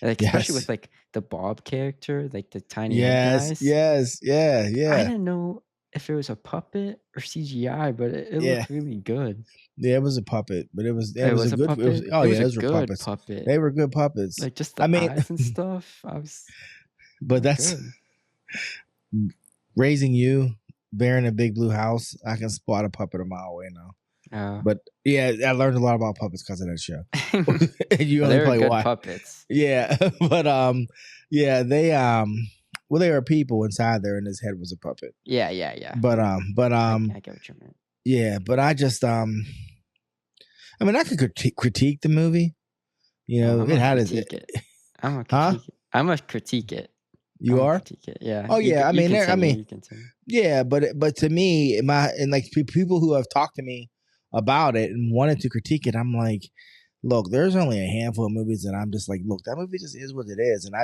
Like especially with yes, like the Bob character, like the tiny head yes, guys. yes. Yeah, I yeah, didn't know if it was a puppet or CGI, but it yeah. looked really good. Yeah, it was a puppet, but it It was a was a good. It was, puppet. oh It was yeah, a those were good puppets. puppet. They were good puppets. Like just I the mean, eyes and stuff. They but were that's good. raising you, bearing a big blue house. I can spot a puppet a mile away now. Oh. But yeah, I learned a lot about puppets because of that show. And you Well, only they were play good why? puppets. Yeah, but yeah, they well, they were people inside there, and his head was a puppet. Yeah. I get what you meant. yeah, but I just I mean, I could critique the movie. Oh, I'm It gonna had its, critique it. I'm gonna huh? critique it. I'm gonna critique it. I'm You gonna are? critique it. Yeah. Oh yeah, I You mean, continue. You continue. yeah, but to me, like people who have talked to me about it and wanted to critique it, I'm like, look, there's only a handful of movies that I'm just like, look, that movie just is what it is, and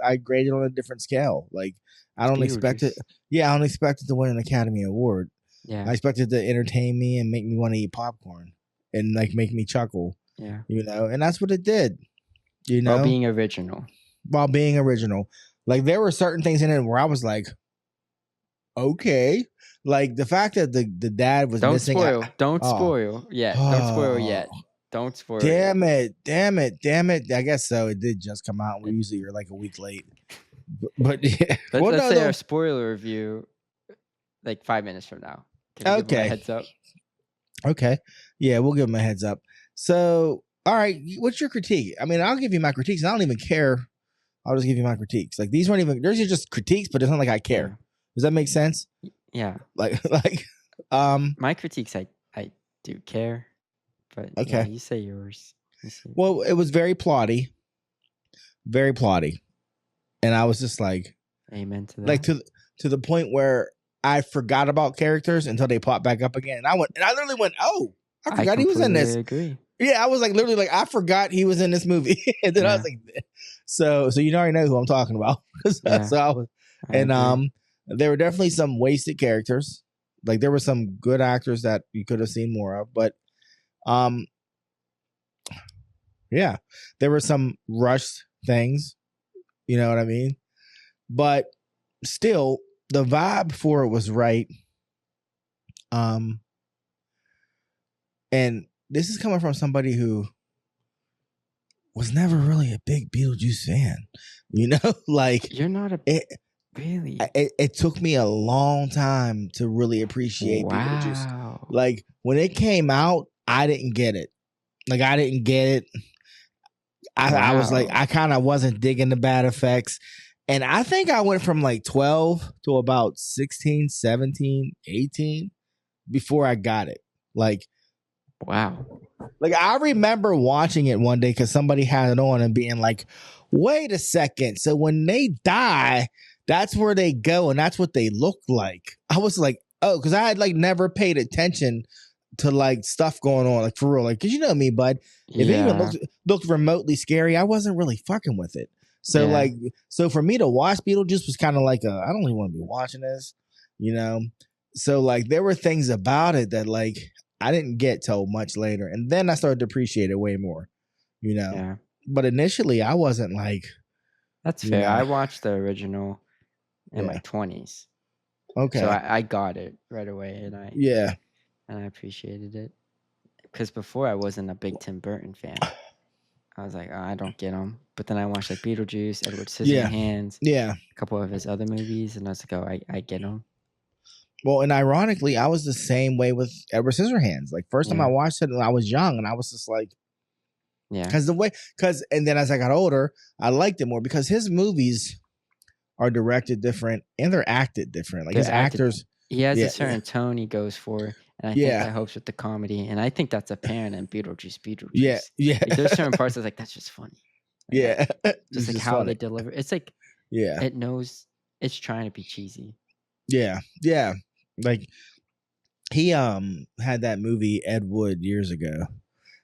I grade it on a different scale. Like, I It's don't expect it. Beetlejuice. Yeah, I don't expect it to win an Academy Award. I Yeah. expect it to entertain me and make me want to eat popcorn and like make me chuckle. Yeah. And that's what it did. While being original. While being original. Like there were certain things in it where I was like, okay. Like the fact that the dad was Don't missing. spoil. Don't Oh, spoil yet. Don't spoil yet. Don't spoil yet. damn it. I guess so. It did just come out. We usually are like a week late. But yeah. Let's say our spoiler review like 5 minutes from now. Can we give them a heads up? Okay. Yeah, we'll give them a heads up. So, all right, what's your critique? I mean, I'll give you my critiques. I don't even care. I'll just give you my critiques. Like these weren't even. There's just critiques, but it's not like I care. Yeah. Does that make sense? Yeah. Like my critiques, I do care, but okay. Yeah, you say yours. Well, it was very plotty, and I was just like, amen to that. Like to the point where I forgot about characters until they popped back up again. And I literally went, oh, I forgot he was in this. I agree. Yeah, I was like literally like I forgot he was in this movie, and then I was like, so you already know who I'm talking about. So I was, and there were definitely some wasted characters. Like there were some good actors that you could have seen more of, but yeah, there were some rushed things. You know what I mean? But still, the vibe for it was right. Um, and this is coming from somebody who was never really a big Beetlejuice fan. You know, like You're not a it, really? it took me a long time to really appreciate Beetlejuice. Wow. Like when it came out, I didn't get it. Like I didn't get it. I was like, Wow. I kind of wasn't digging the bad effects. And I think I went from like 12 to about 16, 17, 18 before I got it. Wow. Like I remember watching it one day because somebody had it on and being like, wait a second. So when they die, that's where they go and that's what they look like. I was like, oh, because I had like never paid attention to like stuff going on, like for real. Like, cause you know me, bud. If it even Yeah. looked remotely scary, I wasn't really fucking with it. So Yeah. like, so for me to watch Beetlejuice was kind of like I don't even want to be watching this, you know. So like, there were things about it that like I didn't get till much later, and then I started to appreciate it way more, you know. Yeah. But initially, I wasn't like, That's you fair. know, I watched the original in my yeah, 20s. So okay, I got it right away yeah, and I appreciated it. Because before I wasn't a big Tim Burton fan. I was like, "Oh, I don't get him." But then I watched like Beetlejuice, Edward yeah, Scissorhands, yeah. a couple of his other movies, and I was like, "Oh, I get him." Well, and ironically, I was the same way with Edward Scissorhands. Like first time I Yeah. watched it, I was young, and I was just like, Yeah. and then as I got older, I liked it more because his movies are directed different and they're acted different. Like They're his acted actors, he has a yeah, yeah, certain tone he goes for, and I think yeah, that helps with the comedy, and I think that's apparent in Beetlejuice yeah, Beetlejuice. yeah, Like, there's certain parts that's like, "That's just funny." yeah. Just It's like just how they funny. deliver it's like Yeah, it knows it's trying to be cheesy. yeah, yeah. Like he had that movie Ed Wood years ago,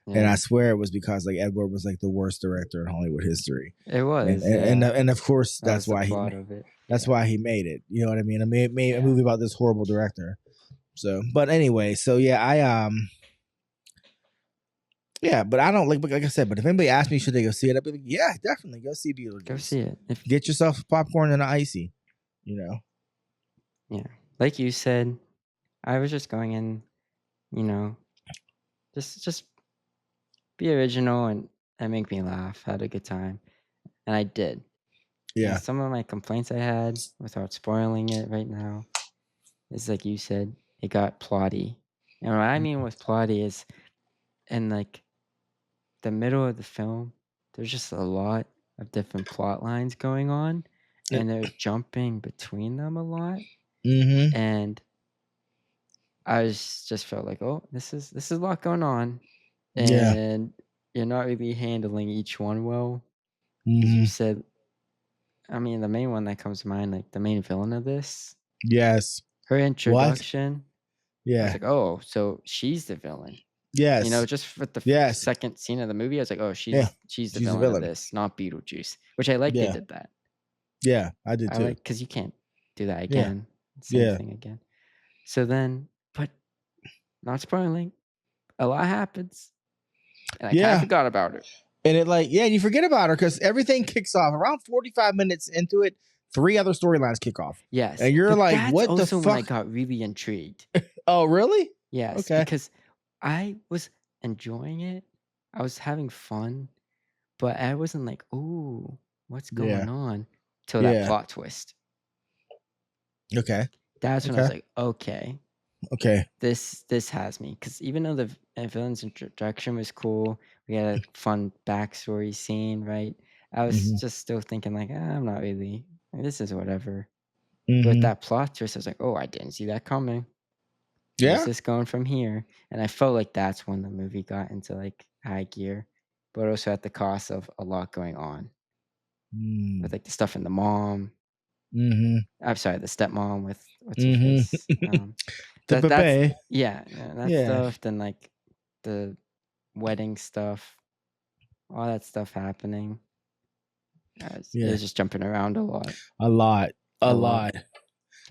and I Yeah. swear it was because like Ed Wood was like the worst director in Hollywood history, It was, yeah. and of course That was the plot of it. that's Yeah. why he made it. You know what I mean? I mean, it made a Yeah. movie about this horrible director. So, but anyway, so yeah, yeah, but I don't like I said. But if anybody asked me should they go see it, I'd be like, yeah, definitely go see Go Beetlejuice. see it. If Get yourself popcorn and an icy. You know? Yeah. Like you said, I was just going in, you know, just be original and make me laugh, had a good time, and I did. And Yeah, some of my complaints I had, without spoiling it right now, is like you said, it got plotty. And what I mean with plotty is in like the middle of the film, there's just a lot of different plot lines going on, and they're jumping between them a lot. mm-hmm. And just felt like, oh, this is a lot going on, Yeah, and you're not really handling each one well. Because you mm-hmm. said, I mean, the main one that comes to mind, like the main villain of this, Yes. her What? introduction, I was Yeah. like, oh, so she's the villain. Yes. Just with the Yes. second scene of the movie, I was like, oh, Yeah. she's the She's a villain of villain. this, not Beetlejuice, which I like they Yeah. did that. Yeah. I did I too. like because you can't do that Yeah. again, same Yeah. thing again. So then, but not spoiling, a lot happens, and I kind of Yeah. forgot about it. And it like, yeah, you forget about her because everything kicks off around 45 minutes into it. Three other storylines kick off. Yes, And you're but like, that's what the also when I fuck? got really intrigued. Oh, really? Yes, Okay. because I was enjoying it. I was having fun, but I wasn't like, "Ooh, what's Yeah. going on?" Till that Yeah. plot twist. Okay. That's when I Okay. was like, "Okay, Okay. this has me." Because even though the villain's introduction was cool, we had a fun backstory scene, right? I was Mm-hmm. just still thinking like, "I'm not really. This is whatever." But with Mm-hmm. that plot twist, I was like, "Oh, I didn't see that coming. Where's Yeah. this going from here?" And I felt like that's when the movie got into like high gear, but also at the cost of a lot going on with Mm. like the stuff in the mom. Mm-hmm. I'm sorry, the stepmom with what's her face. Mm-hmm. The That's bebe. yeah, that Yeah. stuff. Then like the wedding stuff, all that stuff happening. It Yeah. was just jumping around a lot, A lot. A a lot. lot.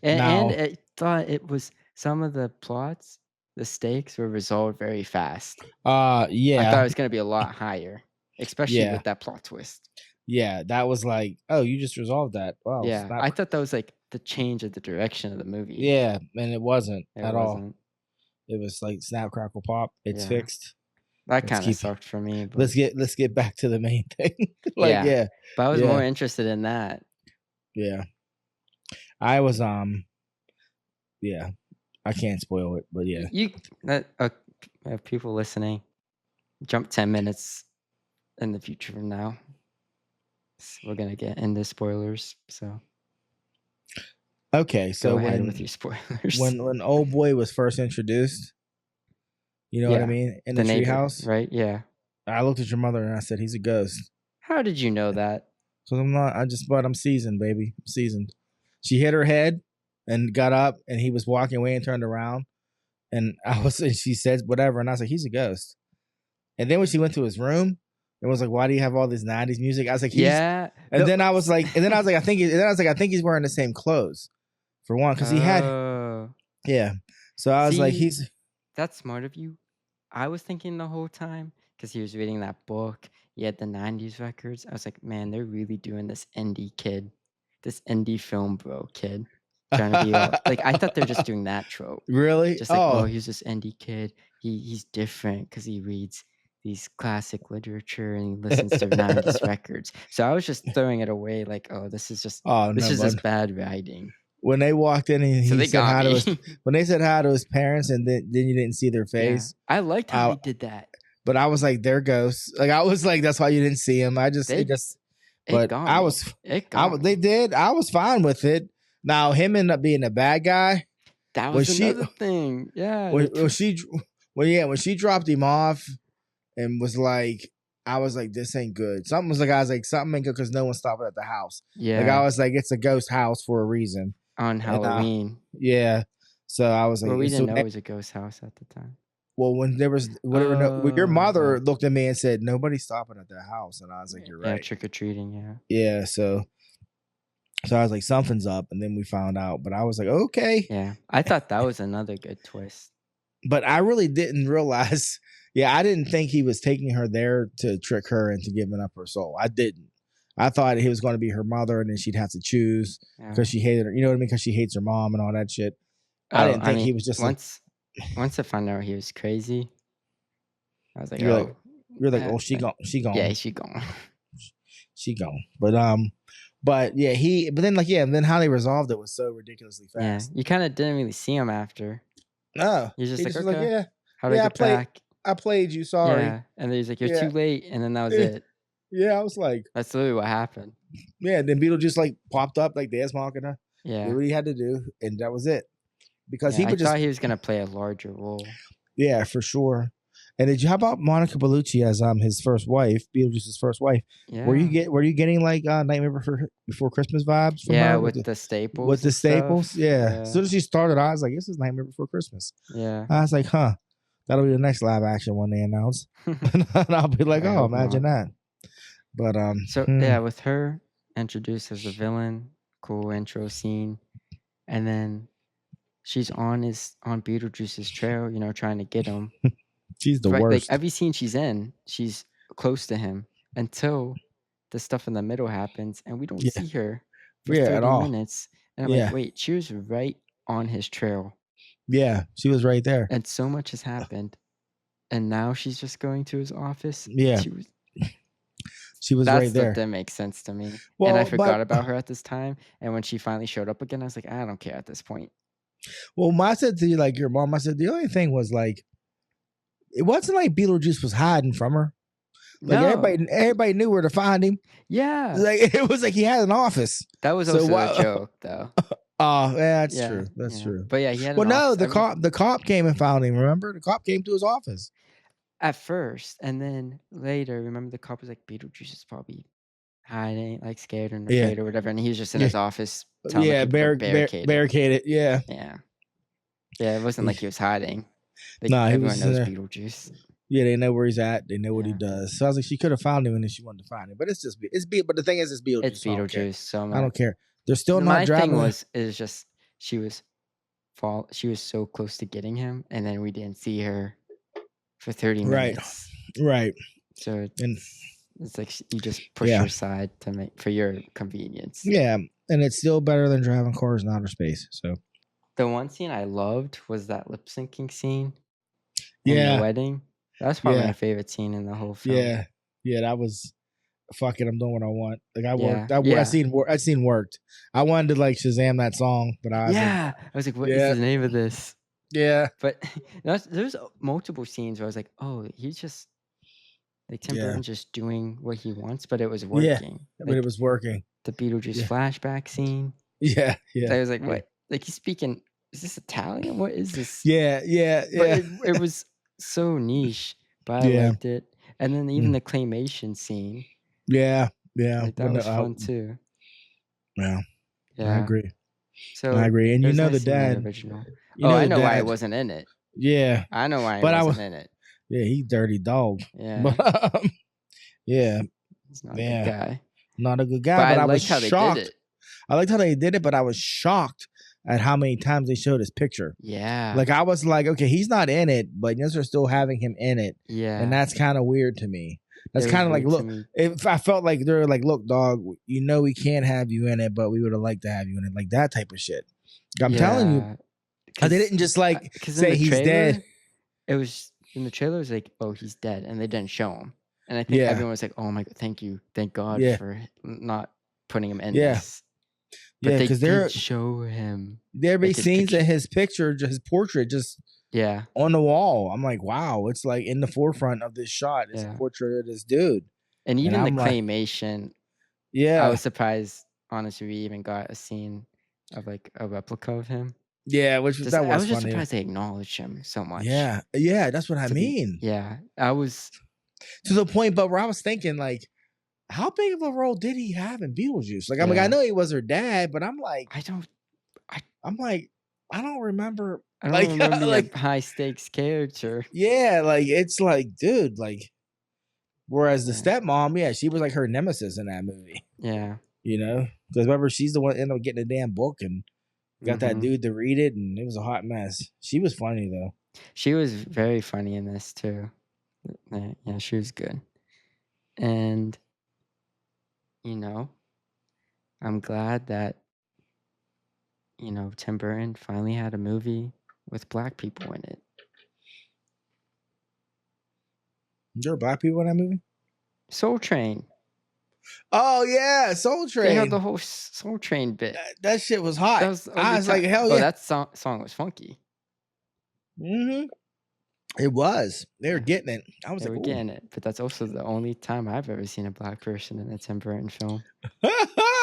And Now, I thought it was some of the plots, the stakes were resolved very fast. I thought yeah. it was gonna be a lot higher, especially Yeah. with that plot twist. Yeah, that was like, "Oh, you just resolved that. Wow, Yeah, snap." I thought that was, like, the change of the direction of the movie. Yeah, and it wasn't It at all. wasn't. It was like snap, crackle, pop. It's Yeah. fixed. That Let's kinda keep sucked for me, but let's get back to the main thing. Like, yeah. yeah. But I was more Yeah. interested in that. Yeah. I was, yeah. I can't spoil it, but yeah. You that people listening, jump 10 minutes in the future from now. We're gonna get into spoilers, so Okay, go so ahead with your spoilers. when old boy was first introduced, you know what I Yeah. mean, in the The neighbor, treehouse, right? Yeah. I looked at your mother and I said, "He's a ghost." How did you know that? 'Cause I'm seasoned, baby. I'm seasoned. She hit her head and got up, and he was walking away and turned around, and and she said whatever, and I was like, "He's a ghost." And then when she went to his room and was like, "Why do you have all this 90s music?" I was like, "He's," Yeah. and then I was like, "I think he's wearing the same clothes for one, because he had," Oh. yeah. So I was like, See, "He's," that's smart of you. I was thinking the whole time because he was reading that book, he had the 90s records. I was like, "Man, they're really doing this indie kid, this indie film bro kid, trying to be all" like, I thought they're just doing that trope. really? Just like, "Oh, Oh. he's this indie kid. He's different because he reads these classic literature and he listens to 90s records." So I was just throwing it away like, "Oh, Oh, this no, is bud. just bad writing." When they walked in and So he they said got hi to me. his when they said hi to his parents and then you didn't see their Yeah. face, I liked how I they did that. but I was like, "They're ghosts." Like, I was like, "That's why you didn't see him." They it But got me. It got they me. did. I was fine with it. Now him ended up being a bad guy That when was she another thing. Yeah, they when twist. she when she dropped him off and was like, I was like, "This ain't good." Something was like, I was like, "Something ain't good," because no one's stopping at the house. Like, I Yeah, was like, "It's a ghost house for a reason." on And Halloween. yeah, so I was Well, we like, didn't so know it was a ghost house at the time. well, when there was whatever, no, when your Oh, mother yeah. looked at me and said, "Nobody's stopping at that house," and I was like, "You're Yeah, right." trick or treating, yeah. Yeah, so I was like, "Something's up," and then we found out. But I was like, "Okay," Yeah. I thought that was another good twist. but I really didn't realize. Yeah, I didn't think he was taking her there to trick her into giving up her soul. I didn't. I thought he was going to be her mother, and then she'd have to choose Yeah. because she hated her. You know what I mean? Because she hates her mom and all that shit. I Oh, didn't I think mean, he was just like, once I found out he was crazy, I was like, you're like "Oh, you're like, uh, "Oh, uh, she yeah, gone, she gone." she gone." But yeah, but then like, yeah, and then how they resolved it was so ridiculously Yeah, fast. you kinda didn't really see him after. No, You're just he like, just was like, "Okay, "Yeah, how do I yeah, get back?" I played you. Sorry." Yeah, and then he's like, "You're Yeah, too late," and then that was eh, it. yeah. I was like, That's literally what happened. yeah. Then Beetle just like popped up like Deus Machina, did Yeah. what he had to do, and that was it. Because Yeah, he I would just, thought he was gonna play a larger role. yeah, for sure. And how about Monica Bellucci as his first wife, Beetlejuice's first wife? Yeah. Were you getting like Nightmare Before Christmas vibes from Yeah, her with the with staples the and staples? stuff. Yeah. As Yeah. soon as she started, I was like, "This is Nightmare Before Christmas." Yeah. I was like, "Huh, that'll be the next live action one they announce," and I'll be like, I "Oh, hope imagine not. that." But So, yeah, with her introduced as a villain, cool intro scene, and then she's on Beetlejuice's trail, trying to get him. she's the Right, like, worst. every scene she's in, she's close to him until the stuff in the middle happens, and we don't Yeah, see her for yeah, at 30 all. minutes, and I'm like, Yeah, "Wait, she was right on his trail, yeah, she was right there. and so much has happened, and now she's just going to his office?" Yeah, She was she was right That's what there. didn't make sense to me, and I Well, but forgot about her at this time, and when she finally showed up again, I was like, "I don't care at this point." I said to you, like your mom, I said the only thing was like it wasn't like Beetlejuice was hiding from her. Like No. everybody knew where to find him. Yeah. Like it was like he had an office. That was So also a why? joke, though. Oh, yeah, that's Yeah, true. That's yeah. true. But, yeah, he had Well, an no, office every the cop came and found him. Remember, the cop came to his office. at first, and then later, remember the cop was like, "Beetlejuice is probably hiding, like, scared and Yeah, afraid or whatever," and he was just in yeah, his office telling the yeah. people to barricade it. Barricaded. Yeah. Yeah. Yeah, it wasn't Yeah. like he was hiding. Like, Nah, he was everyone just in knows there. Beetlejuice. Yeah, they know where he's at. They know what he Yeah. does. So I was like, she could have found him, and then she wanted to find him. But it's just but the thing is, it's It's Beetlejuice. So I don't care. Beetlejuice, so I much. don't care. They're still not My thing driving. is just she was she was so close to getting him, and then we didn't see her for 30 Right, minutes. right. So And It's like you just push Yeah. her aside to make for your convenience. Yeah. And it's still better than driving cars in outer space. So The one scene I loved was that lip syncing scene in the yeah. wedding. That's probably my Yeah. favorite scene in the whole film. Yeah. Yeah. That was fuck it. I'm doing what I want. Like I worked. Yeah, I yeah, seen. I seen worked. I wanted to like Shazam that song, but I was like, yeah. I was like, "What is yeah, the name of this?" yeah, But there's multiple scenes where I was like, "Oh, he's just like Tim yeah, Burton just doing what he wants," but it was yeah. working. But it Like was working. the Beetlejuice Yeah. flashback scene. Yeah. Yeah. I was like, Yeah. "What? Like he's speaking? Is this Italian? What is this?" Yeah. Yeah. But Yeah. it was so niche, but I Yeah. liked it. And then even Mm. the claymation scene, Yeah. Yeah. like that When was fun too. yeah, I Yeah. agree. I So agree. And it you was know nice the seeing the dad. original. You Oh, know I the know why it dad. wasn't in it. Yeah. I know why it But I wasn't was. in it. Yeah. He dirty dog. Yeah. But yeah. He's not a good Yeah. guy. Not a good But guy. I But I was liked how they did shocked. it. I liked how they did it, but I was shocked at how many times they showed his picture. Yeah. Like I was like, okay, he's not in it, but yes, they're still having him in it, and Yeah. that's kind of weird to me. That's It was kind of like, weird to look, me. if I felt like they're like, look, dog, you know, we can't have you in it, but we would have liked to have you in it, like that type of shit. I'm telling you, Yeah. they didn't just like Because in say the he's dead. trailer, it was in the trailer. It was like, "Oh, he's dead," and they didn't show him. And I think Yeah, everyone was like, "Oh my god, thank God yeah, for not putting him in yeah, this." But yeah, they because did show him, there be like, his scenes picture. of his picture, just his portrait, just Yeah, on the wall. I'm like, wow, it's like in the forefront of this shot. It's a yeah. portrait of this dude, And and even the I'm like, claymation, I yeah, was surprised, honestly, we even got a scene of, like, a replica of him. yeah, which Just that I was was just funny. surprised they acknowledged him so much Yeah, yeah, that's what I to be mean. yeah, I was To the point, but where I was thinking, like, how big of a role did he have in Beetlejuice? Like, I mean, I yeah. know he was her dad, but I don't I I'm like, I don't remember, I don't like, remember like, a high stakes character. yeah, like it's like, dude, like, whereas the Yeah, stepmom, yeah, she was like her nemesis in that movie, yeah, you know, because remember she's the one that ended up getting the damn book and got that mhm. dude to read it, and it was a hot mess. She was funny though. She was very funny in this too. Yeah, she was good. And, you know, I'm glad that, Tim Burton finally had a movie with black people in it. There were black people in that movie. Soul Train. Oh yeah, Soul They had Train. the whole Soul Train bit. That shit was hot. That was the I only was like, time. hell Oh, yeah. that song was funky. Mm-hmm. It was. They were Yeah, getting it. I was they like, were ooh. getting it. But that's also the only time I've ever seen a black person in a Tim Burton film.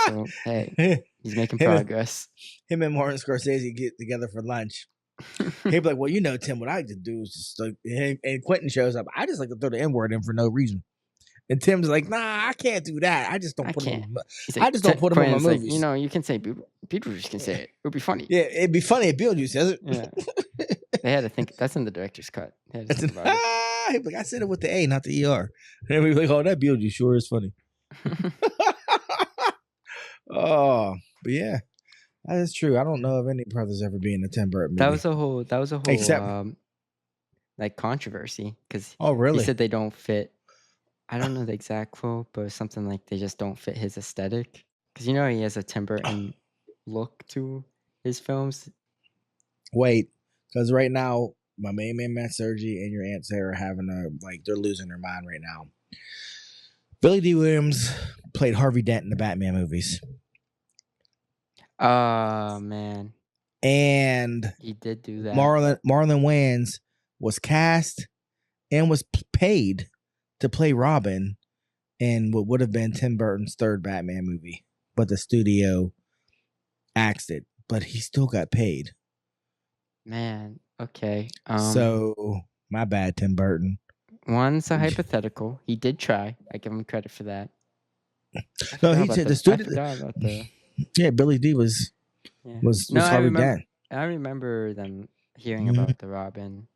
So, hey, he's making him, and, progress. him and Martin Scorsese get together for lunch. He'd be like, well, you know, Tim, what I like to do is just like, and Quentin shows up. I just like to throw the N word in for no reason. And Tim's like, nah, I can't do that. I just don't I put him can't. on. He's I like, just don't put him on my Quentin's like, movies. you can say Beetlejuice can say it. It would be funny. Yeah, it'd be funny if Beetlejuice says it. Yeah. They had to think. That's in the director's cut. They had to think about He'd be like, I said it with the A, not the ER. And we'd be like, oh, that Beetlejuice sure is funny. it. Oh, but yeah, that is true. I don't know of any brothers ever being in a Tim Burton movie. That was a whole Except, like controversy because oh, he really? said they don't fit. I don't know the exact quote, but it was something like they just don't fit his aesthetic. Because he has a Tim Burton look to his films. Wait, because right now, my main man Matt Sergi and your Aunt Sarah having they're losing their mind right now. Billy D. Williams played Harvey Dent in the Batman movies. Oh man, And he did do that. Marlon Wayans was cast and was paid to play Robin in what would have been Tim Burton's third Batman movie. But the studio axed it. But he still got paid. Man, okay. So, my bad, Tim Burton. One's a hypothetical. He did try. I give him credit for that. No, he said the studio. I forgot about the. Yeah, Billy D was Harvey Dent. I remember them hearing about the Robin.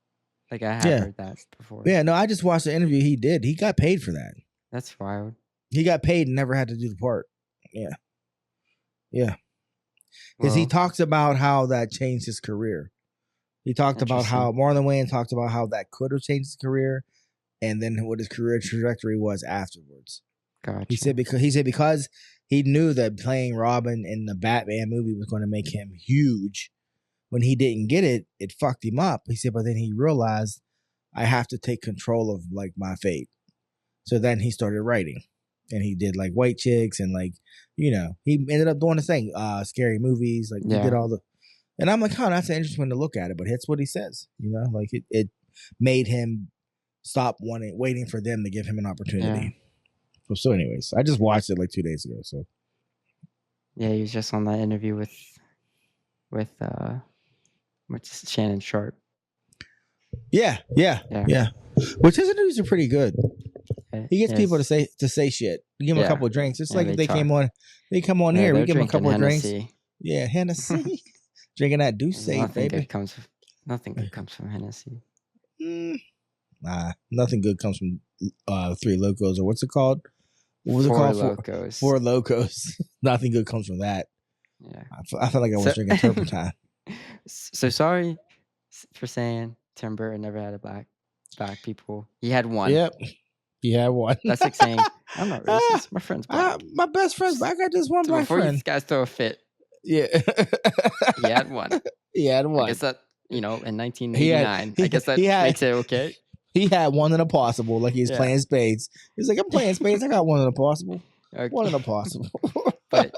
Like I have heard that before. Yeah, no, I just watched the interview he did. He got paid for that. That's wild. He got paid and never had to do the part. Yeah. Yeah. Because he talks about how that changed his career. He talked about how Marlon Wayans talked about how that could have changed his career and then what his career trajectory was afterwards. He Gotcha. said because he knew that playing Robin in the Batman movie was going to make him huge. When he didn't get it, it fucked him up. He said, but then he realized I have to take control of like my fate. So then he started writing, and he did like White Chicks and like he ended up doing the thing, scary movies. Like he did Yeah. all the, and I'm like, oh, that's interesting to look at it. But it's what he says, like it made him stop waiting for them to give him an opportunity. Yeah. So anyways, I just watched it like 2 days ago. So Yeah, he was just on that interview with Shannon Sharp. yeah. Which his interviews are pretty good. He gets people to say shit. You give him a couple of drinks. It's like if they come on here, we give them a couple of drinks. Yeah, Hennessy. Drinking that Douce, baby. Nothing good comes from Hennessy. Nah, nothing good comes from Three Locos, or what's it called? What was it called? Locos. Four Locos. Nothing good comes from that. Yeah. I felt like I was drinking turpentine. So sorry for saying Tim Burton never had a black people. He had one. Yep. He had one. That's like saying, I'm not racist. My friend's black. My best friend's black. I got this one black before friend. These guys throw a fit. Yeah. He had one. He had one. I guess that, in 1989, I guess that makes it okay. He had one in a possible, like he was playing spades. He's like, I'm playing spades. I got one in a possible. Okay. One in a possible. But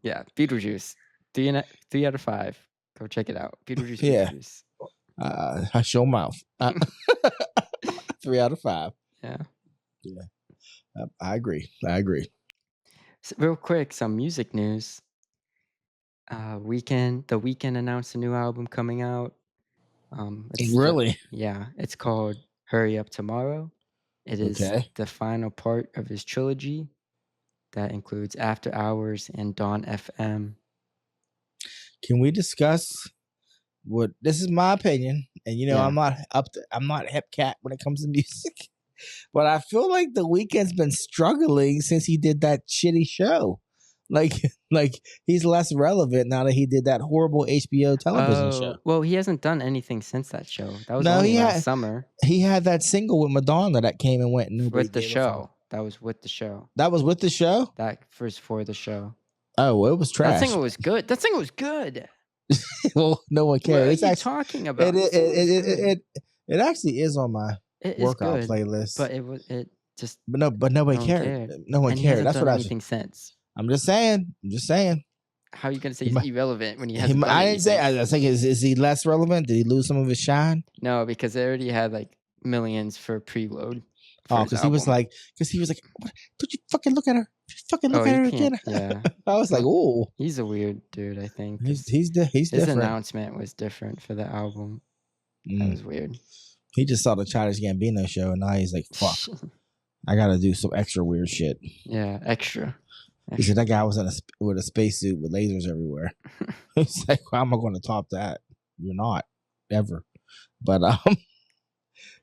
yeah, Beetlejuice. 3 out of 5. Go check it out. Beetlejuice. Beetlejuice. Hush your mouth. 3 out of 5. Yeah. I agree. So real quick, some music news. The Weeknd announced a new album coming out. Really? It's called Hurry Up Tomorrow. It is the final part of his trilogy that includes After Hours and Dawn FM. Can we discuss what this is my opinion, and I'm not hip cat when it comes to music, but I feel like The Weeknd's been struggling since he did that shitty show. Like he's less relevant now that he did that horrible HBO television show. Well, he hasn't done anything since that show. That was last summer. He had that single with Madonna that came and went. And with the show. That was with the show. That was with the show? That was for the show. Oh, well, it was trash. That single was good. Well, no one cares. What are you talking about? It actually is on my workout playlist. But nobody cared. No one cared. That's what I anything since. I'm just saying. How are you going to say he's irrelevant when he hasn't done I didn't say. I think is he less relevant? Did he lose some of his shine? No, because they already had like millions for preload. Oh, because he was like, what? Don't you fucking look at her? Fucking look at her again. Yeah. I was like, oh, he's a weird dude. I think he's his different. announcement was different for the album. That was weird. He just saw the Childish Gambino show, and now he's like, fuck, I gotta do some extra weird shit. Yeah, extra. He said that guy was with a spacesuit with lasers everywhere. He's like, how am I going to top that? You're not ever. But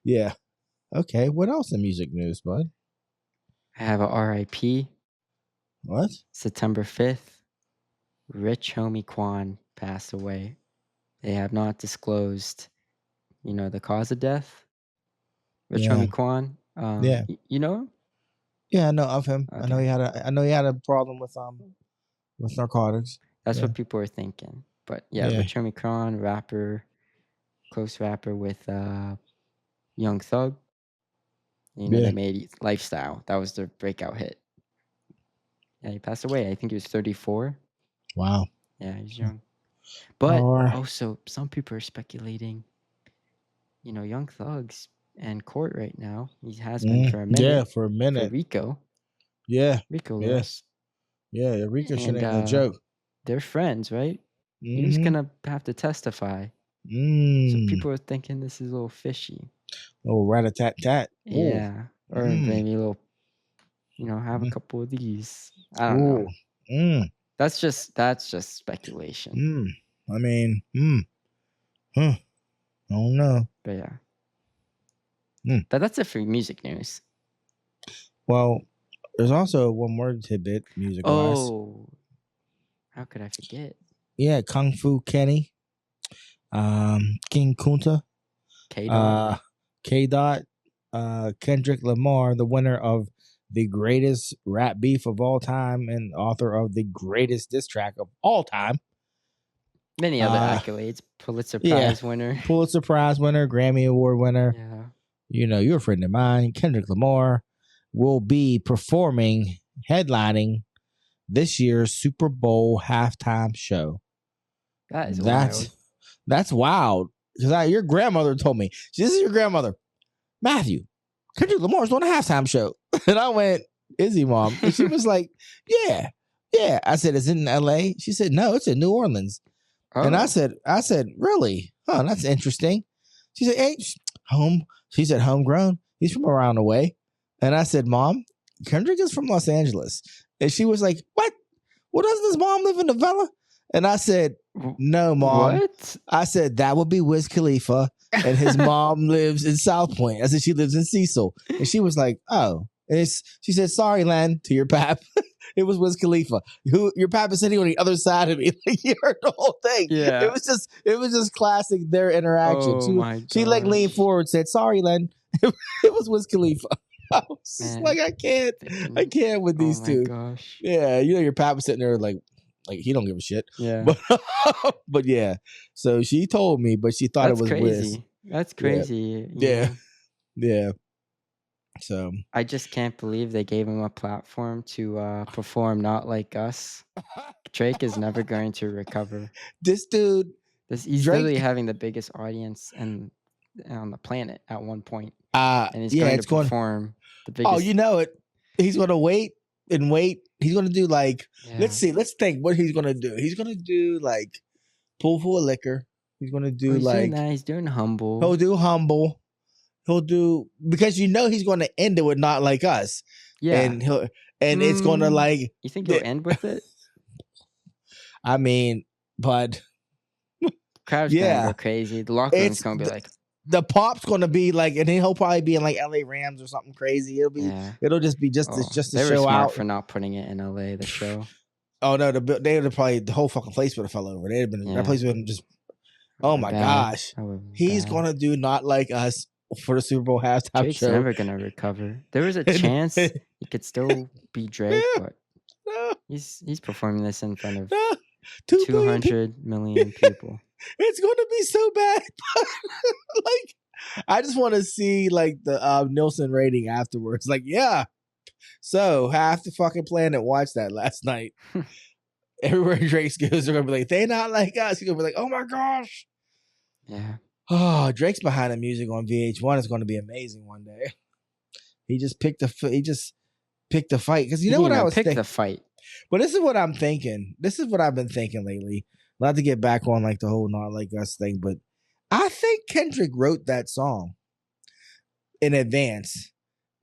yeah. Okay. What else in music news, bud? I have a RIP. What? September 5th. Rich Homie Quan passed away. They have not disclosed, the cause of death. Rich Homie Quan. You know him? Yeah, I know of him. Okay. I know he had a problem with narcotics. That's what people are thinking. But Rich Homie Quan, rapper, close rapper with Young Thug. They made Lifestyle. That was their breakout hit. Yeah, he passed away. I think he was 34. Wow. Yeah, he's young. But also, some people are speculating, Young Thug's in court right now. He has been for a minute. Yeah, for a minute. For Rico. Yeah. Rico. Yes. Yeah, Rico shit ain't no joke. They're friends, right? Mm-hmm. He's going to have to testify. So people are thinking this is a little fishy. Oh, rat-a-tat-tat. Yeah. Or maybe a little, have a couple of these. I don't know. That's just speculation. I mean, I don't know. But yeah. But that's it for music news. Well, there's also one more tidbit music-wise. Oh, how could I forget? Yeah, Kung Fu Kenny, King Kunta, K-Dot, Kendrick Lamar, the winner of the greatest rap beef of all time and author of the greatest diss track of all time. Many other accolades, Pulitzer Yeah, Prize winner. Pulitzer Prize winner, Grammy Award winner. Yeah. You're a friend of mine. Kendrick Lamar will be performing, headlining this year's Super Bowl halftime show. That is wild. That's wild. Because your grandmother told me, this is your grandmother, Matthew, Kendrick Lamar's on a halftime show. And I went, is he, Mom? And she was like, yeah. I said, is it in LA? She said, no, it's in New Orleans. Oh. And I said, really? Oh, that's interesting. She said, hey, she said, homegrown. He's from around the way. And I said, Mom, Kendrick is from Los Angeles. And she was like, what? Well, doesn't his mom live in Novella? And I said, no, Mom. What? I said, that would be Wiz Khalifa. And his mom lives in South Point. I said, she lives in Cecil. And she was like, oh. And she said, sorry, Len, to your pap. It was Wiz Khalifa. Who your pap is sitting on the other side of me. Like, you heard the whole thing. Yeah. It was just classic, their interaction. Oh, she like leaned forward and said, sorry, Len. It was Wiz Khalifa. I was just like, I can't with these two. Gosh. Yeah, your pap was sitting there like he don't give a shit. Yeah. But yeah. So she told me, but she thought it was crazy. Wiz. That's crazy. Yeah. Yeah. So I just can't believe they gave him a platform to perform Not Like Us. Drake is never going to recover. This dude, he's literally having the biggest audience on the planet at one point. And he's going to perform the biggest. Oh, you know it. He's going to wait. He's going to do like, let's think what he's going to do. He's going to do like Pool Full of Liquor. He's going to do he's doing Humble. He'll do Humble. He'll do, because he's going to end it with Not Like Us. Yeah. And it's going to like. You think he'll end with it? I mean, but. Crowd's going to go crazy. The locker room's going to be like. The pop's going to be like, and then he'll probably be in like LA Rams or something crazy. It'll just be just to they were show smart out for not putting it in LA, the show. Oh no, they would have probably, the whole fucking place would have fell over. They'd have been, that place would have just, oh my gosh. He's going to do Not Like Us for the Super Bowl halftime Drake's show. Never going to recover. There was a chance he could still be Drake, but he's performing this in front of 200 million people. It's going to be so bad. Like, I just want to see like the Nielsen rating afterwards. Like, yeah. So half the fucking planet watched that last night. Everywhere Drake goes, they're going to be like, they Not Like Us. He's going to be like, oh my gosh. Yeah. Oh, Drake's behind the music on VH1 is going to be amazing one day. He just picked a fight because you know what I was thinking. The fight. But this is what I'm thinking. This is what I've been thinking lately. Not to get back on like the whole Not Like Us thing, but I think Kendrick wrote that song in advance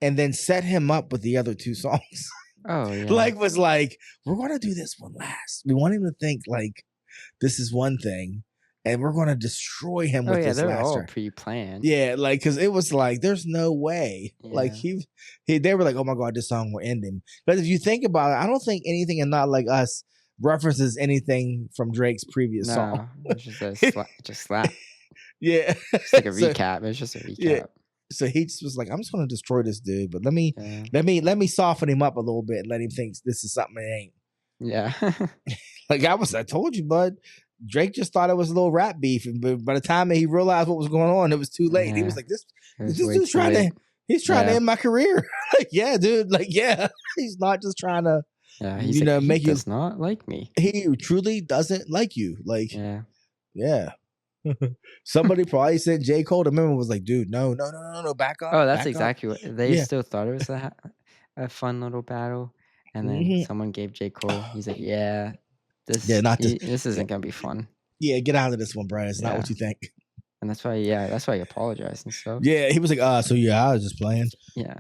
and then set him up with the other two songs. Oh, yeah. Like, was like, we're going to do this one last. We want him to think like this is one thing and we're going to destroy him with this last. They're all pre-planned. Yeah, like, because it was like, there's no way. Yeah. Like, they were like, oh my God, this song will end him. But if you think about it, I don't think anything in Not Like Us references anything from Drake's previous song. It's just slap. Yeah. It's like a recap. It's just a recap. Yeah. So he just was like, I'm just going to destroy this dude, but let me soften him up a little bit and let him think this is something it ain't. Yeah. Like I told you, bud. Drake just thought it was a little rap beef, and by the time he realized what was going on, it was too late. Yeah. He was like, "This dude's he's trying to end my career." Like, yeah, dude. Like, yeah, he's not just trying to. Yeah, he's make he does not like me. He truly doesn't like you. Like, yeah. Somebody probably sent J. Cole to him and was like, "Dude, no, back up." Oh, that's exactly what they still thought it was a fun little battle, and then someone gave J. Cole. He's like, "Yeah, this isn't gonna be fun." Yeah, get out of this one, bro. It's not what you think. And that's why he apologized and stuff. Yeah, he was like, so yeah, I was just playing. Yeah,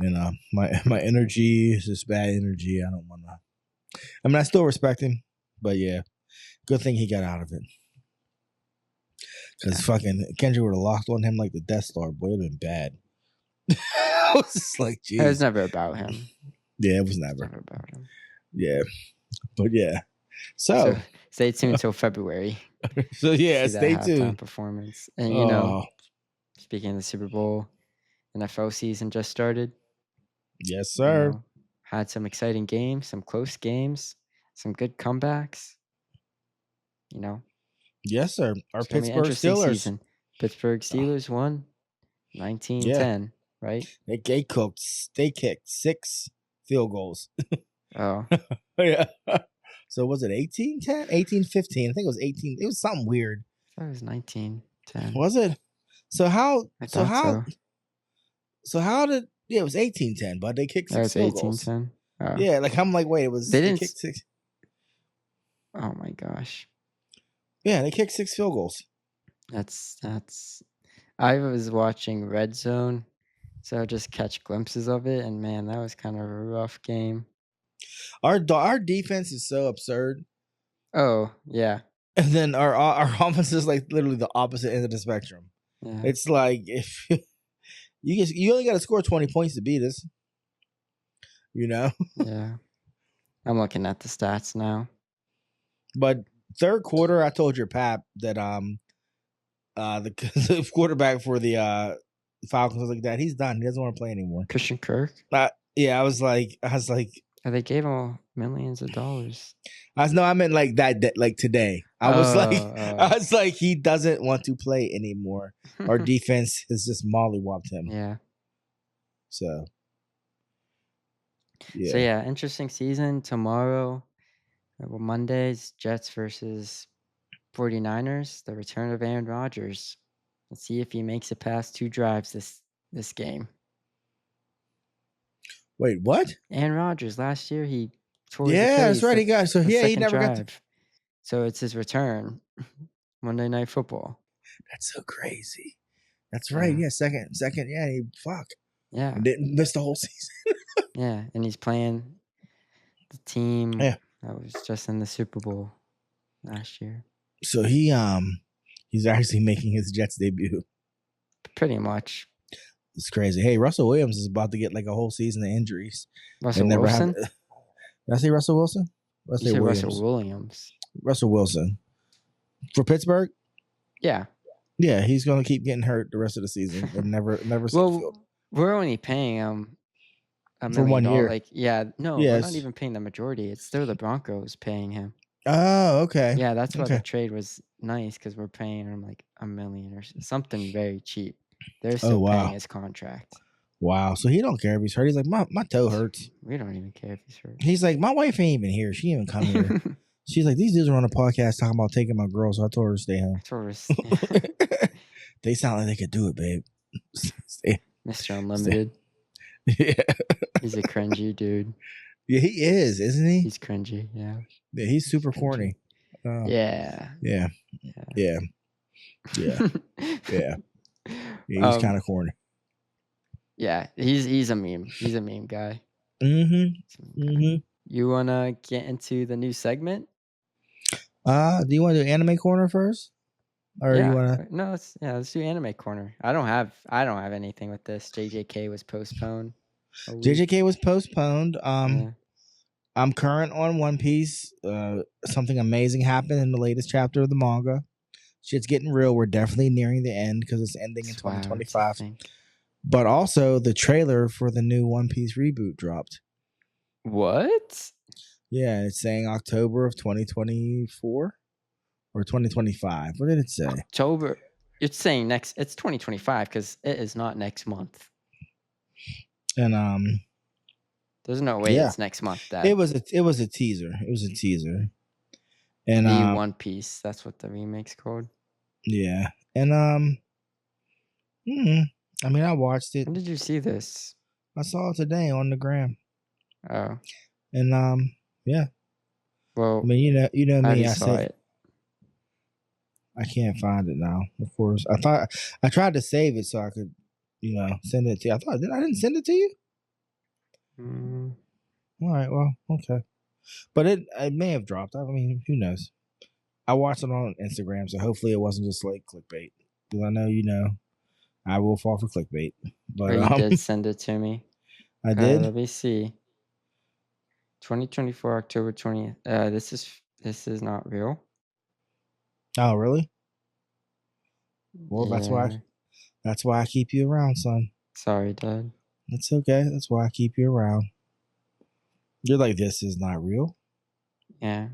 my energy is just bad energy. I don't want to. I mean, I still respect him, but yeah, good thing he got out of it. Because fucking Kendrick would have locked on him like the Death Star, boy, it would have been bad. I was just like, geez. It was never about him. Yeah, it was never about him. Yeah, but yeah. So stay tuned until February. So yeah, stay tuned. Performance, and speaking of the Super Bowl, NFL season just started. Yes, sir. Had some exciting games, some close games, some good comebacks. You know, Yes, sir. Our it's gonna be an Pittsburgh interesting Steelers. season. Pittsburgh Oh, Steelers won yeah, 19-10, right? they kicked 6 field goals. Oh, Yeah. So was it 18-10? 18-15. I think it was 18. It was something weird. I thought it was 19-10. Was it? So how I so thought how so. so how did yeah, it was 18-10, but they kicked That six was field goals. 18-10. Oh, Yeah, like I'm like, wait, they they didn't. kicked six. Oh my gosh, Yeah, they kicked 6 field goals. that's. I was watching Red Zone, so I just catch glimpses of it, and man, that was kind of a rough game. Our defense is so absurd. Oh yeah, And then our offense is like literally the opposite end of the spectrum. yeah, It's like if you only got to score 20 points to beat us, you know. yeah. I'm looking at the stats now. But third quarter, I told your pap that the, the quarterback for the Falcons was like that. He's done. He doesn't want to play anymore. Christian Kirk. Yeah, I was like, Oh, they gave him millions of dollars. I meant like that, like today. I was like, Oh, he doesn't want to play anymore. Our oh. defense has just mollywopped him. Yeah. So So yeah. yeah, interesting season tomorrow. Well, Mondays, Jets versus 49ers, the return of Aaron Rodgers. Let's see if he makes it past 2 drives this game. Wait, what? Aaron Rodgers, last year, he tore his Yeah, that's Achilles right. He got so the yeah, he second never got to. drive. So it's his return. Monday Night Football. That's so crazy. That's right. Yeah. Yeah, second. Yeah, he fuck Yeah. and didn't miss the whole season. Yeah. And he's playing the team Yeah. that was just in the Super Bowl last year. So he's actually making his Jets debut. Pretty much. It's crazy. Hey, Russell Williams is about to get like a whole season of injuries. Russell And never have. Wilson? Did I say Russell Wilson? I You say said Williams. Russell Williams. Russell Wilson for Pittsburgh. Yeah. Yeah, he's gonna keep getting hurt the rest of the season and never see the field Well, we're only paying him $1 for 1 million. year. Like, yeah, no, we're not Yes. even paying the majority. It's still the Broncos paying him. Oh, okay. Yeah, that's why the Okay. trade was nice because we're paying him like $1 million or something very cheap. They're Oh still paying wow. his contract. Wow. So he don't care if he's hurt. He's like, my toe hurts. We don't even care if he's hurt. He's like, my wife ain't even here. She ain't even come here. She's like, these dudes are on a podcast talking about taking my girl, so I told her to stay home. They sound like they could do it, babe. Stay. Mr. Unlimited. Yeah. He's a cringy dude. Yeah, he is, isn't he? He's cringy, yeah. Yeah, he's super corny. Yeah. Yeah. Yeah. Yeah. Yeah. He's kind of corny. Yeah, he's a meme. He's a meme guy. Mm-hmm. Mm-hmm. You wanna get into the new segment? Do you want to do anime corner first? Or Yeah. you wanna No, let's do anime corner. I don't have anything with this. JJK was postponed. JJK was postponed. Yeah. I'm current on One Piece. Something amazing happened in the latest chapter of the manga. Shit's getting real. We're definitely nearing the end because it's ending in 2025. But also, the trailer for the new One Piece reboot dropped. What? Yeah, it's saying October of 2024 or 2025. What did it say? October. It's saying it's 2025 because it is not next month. And there's no way it's next month. It was a teaser. It was a teaser. And the One Piece. That's what the remake's called. Yeah, and I mean, I watched it. When did you see this? I saw it today on the gram. Oh, and yeah. Well, I mean, you know me. I saw it. I can't find it now. Of course, I tried to save it so I could, send it to you. I didn't send it to you. All right. Well, okay. But it may have dropped. I mean, who knows? I watched it on Instagram, so hopefully it wasn't just like clickbait. Because I know, I will fall for clickbait. But you did send it to me. I did. Let me see. 2024 October 20th. This is not real. Oh, really? Well, yeah. That's why I keep you around, son. Sorry, Dad. It's okay. That's why I keep you around. You're like, this is not real. Yeah.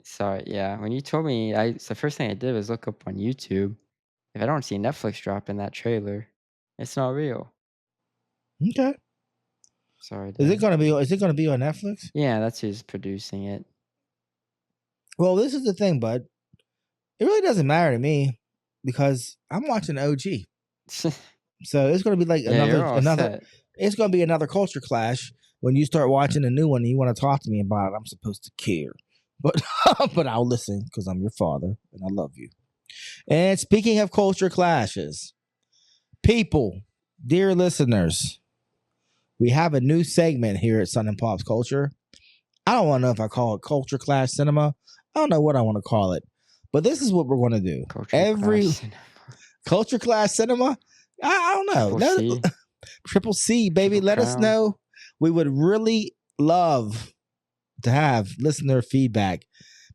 So yeah, when you told me, the first thing I did was look up on YouTube. If I don't see Netflix dropping that trailer, it's not real. Okay. Sorry, Is it Dad. gonna be? Is it gonna be on Netflix? Yeah, that's who's producing it. Well, this is the thing, bud. It really doesn't matter to me because I'm watching OG. So it's gonna be like Yeah, you're all another. set. It's gonna be another culture clash when you start watching a new one and you want to talk to me about it. I'm supposed to care, but but I'll listen because I'm your father and I love you. And speaking of culture clashes, people, dear listeners, we have a new segment here at Sun and Pops Culture. I don't want to know if I call it Culture Clash Cinema. I don't know what I want to call it, but this is what we're going to do. Culture clash. Culture Clash Cinema. I don't know. C. Triple C, baby. Triple Let us crown. know. We would really love to have listener feedback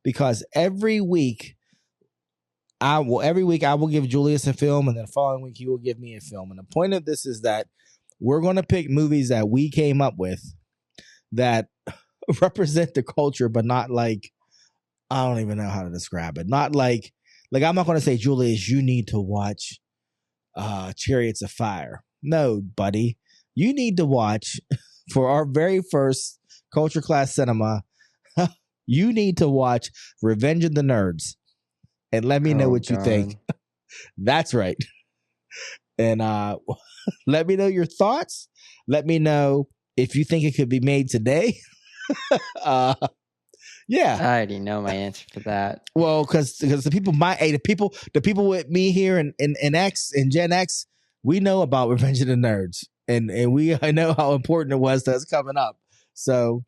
because every week I will give Julius a film, and then the following week he will give me a film. And the point of this is that we're going to pick movies that we came up with that represent the culture, but not like, I don't even know how to describe it. Not like I'm not going to say, Julius, you need to watch Chariots of Fire. No, buddy, you need to watch for our very first Culture Class Cinema. You need to watch Revenge of the Nerds, and let me know what you think. That's right. And let me know your thoughts. Let me know if you think it could be made today. Yeah, I already know my answer for that. well, because the people the people with me here in X and Gen X, we know about Revenge of the Nerds, and I know how important it was to us coming up. So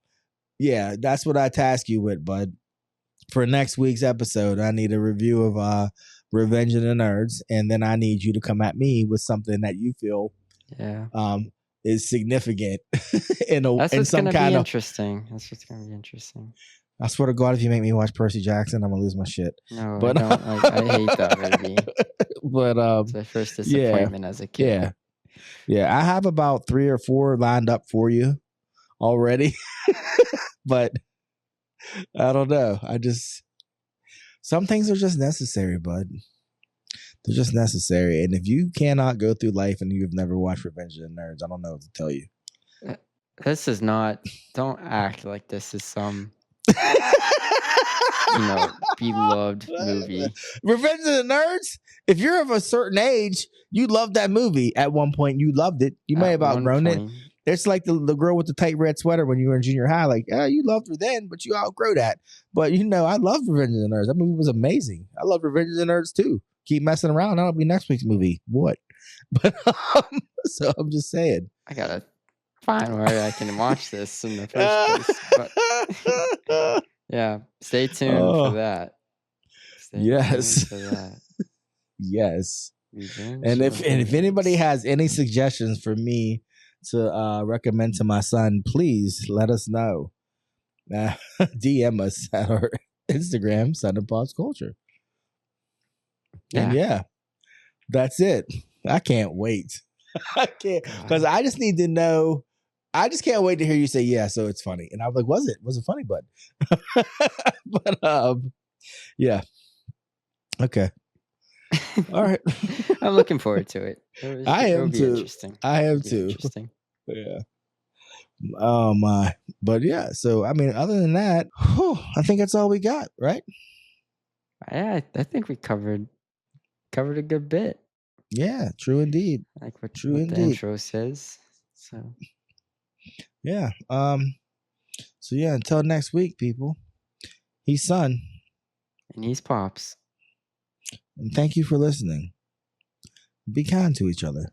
yeah, that's what I task you with, bud. For next week's episode, I need a review of Revenge of the Nerds, and then I need you to come at me with something that you feel is significant That's in what's some gonna kind be of. interesting. That's what's gonna be interesting. I swear to God, if you make me watch Percy Jackson, I'm gonna lose my shit. No, But I don't. I hate that movie. But It's my first disappointment as a kid. yeah. I have about 3 or 4 lined up for you already, but I don't know. Some things are just necessary, bud. They're just necessary, and if you cannot go through life and you've never watched Revenge of the Nerds, I don't know what to tell you. This is not. Don't act like this is some beloved movie. Revenge of the Nerds. If you're of a certain age, you loved that movie at one point. You loved it. You may At have one outgrown it. point, It's like the girl with the tight red sweater when you were in junior high. Like, you loved her then, but you outgrow that. But I loved Revenge of the Nerds. That movie was amazing. I love Revenge of the Nerds too. Keep messing around. That'll be next week's movie. What? But so I'm just saying. I gotta find where I can watch this in the first place. But yeah, stay tuned for that. Yes. For that. Yes. Revenge And of the if anybody Nerds. has any suggestions for me to recommend to my son, please let us know. DM us at our Instagram, Sun and Pops Culture. And yeah, that's it. I can't wait. I can't, because I just need to know. I just can't wait to hear you say, yeah, so it's funny. And I was like, was it funny, bud? But yeah. Okay. All right. I'm looking forward to it. I am It'll be too. interesting. I am too. Interesting. Yeah. Oh my. But yeah, so I mean, other than that, I think that's all we got, right? Yeah, I think we covered a good bit. Yeah, true indeed. Like what indeed. The intro says. So yeah. So yeah, until next week, people. He's Sun. And he's Pops. And thank you for listening. Be kind to each other.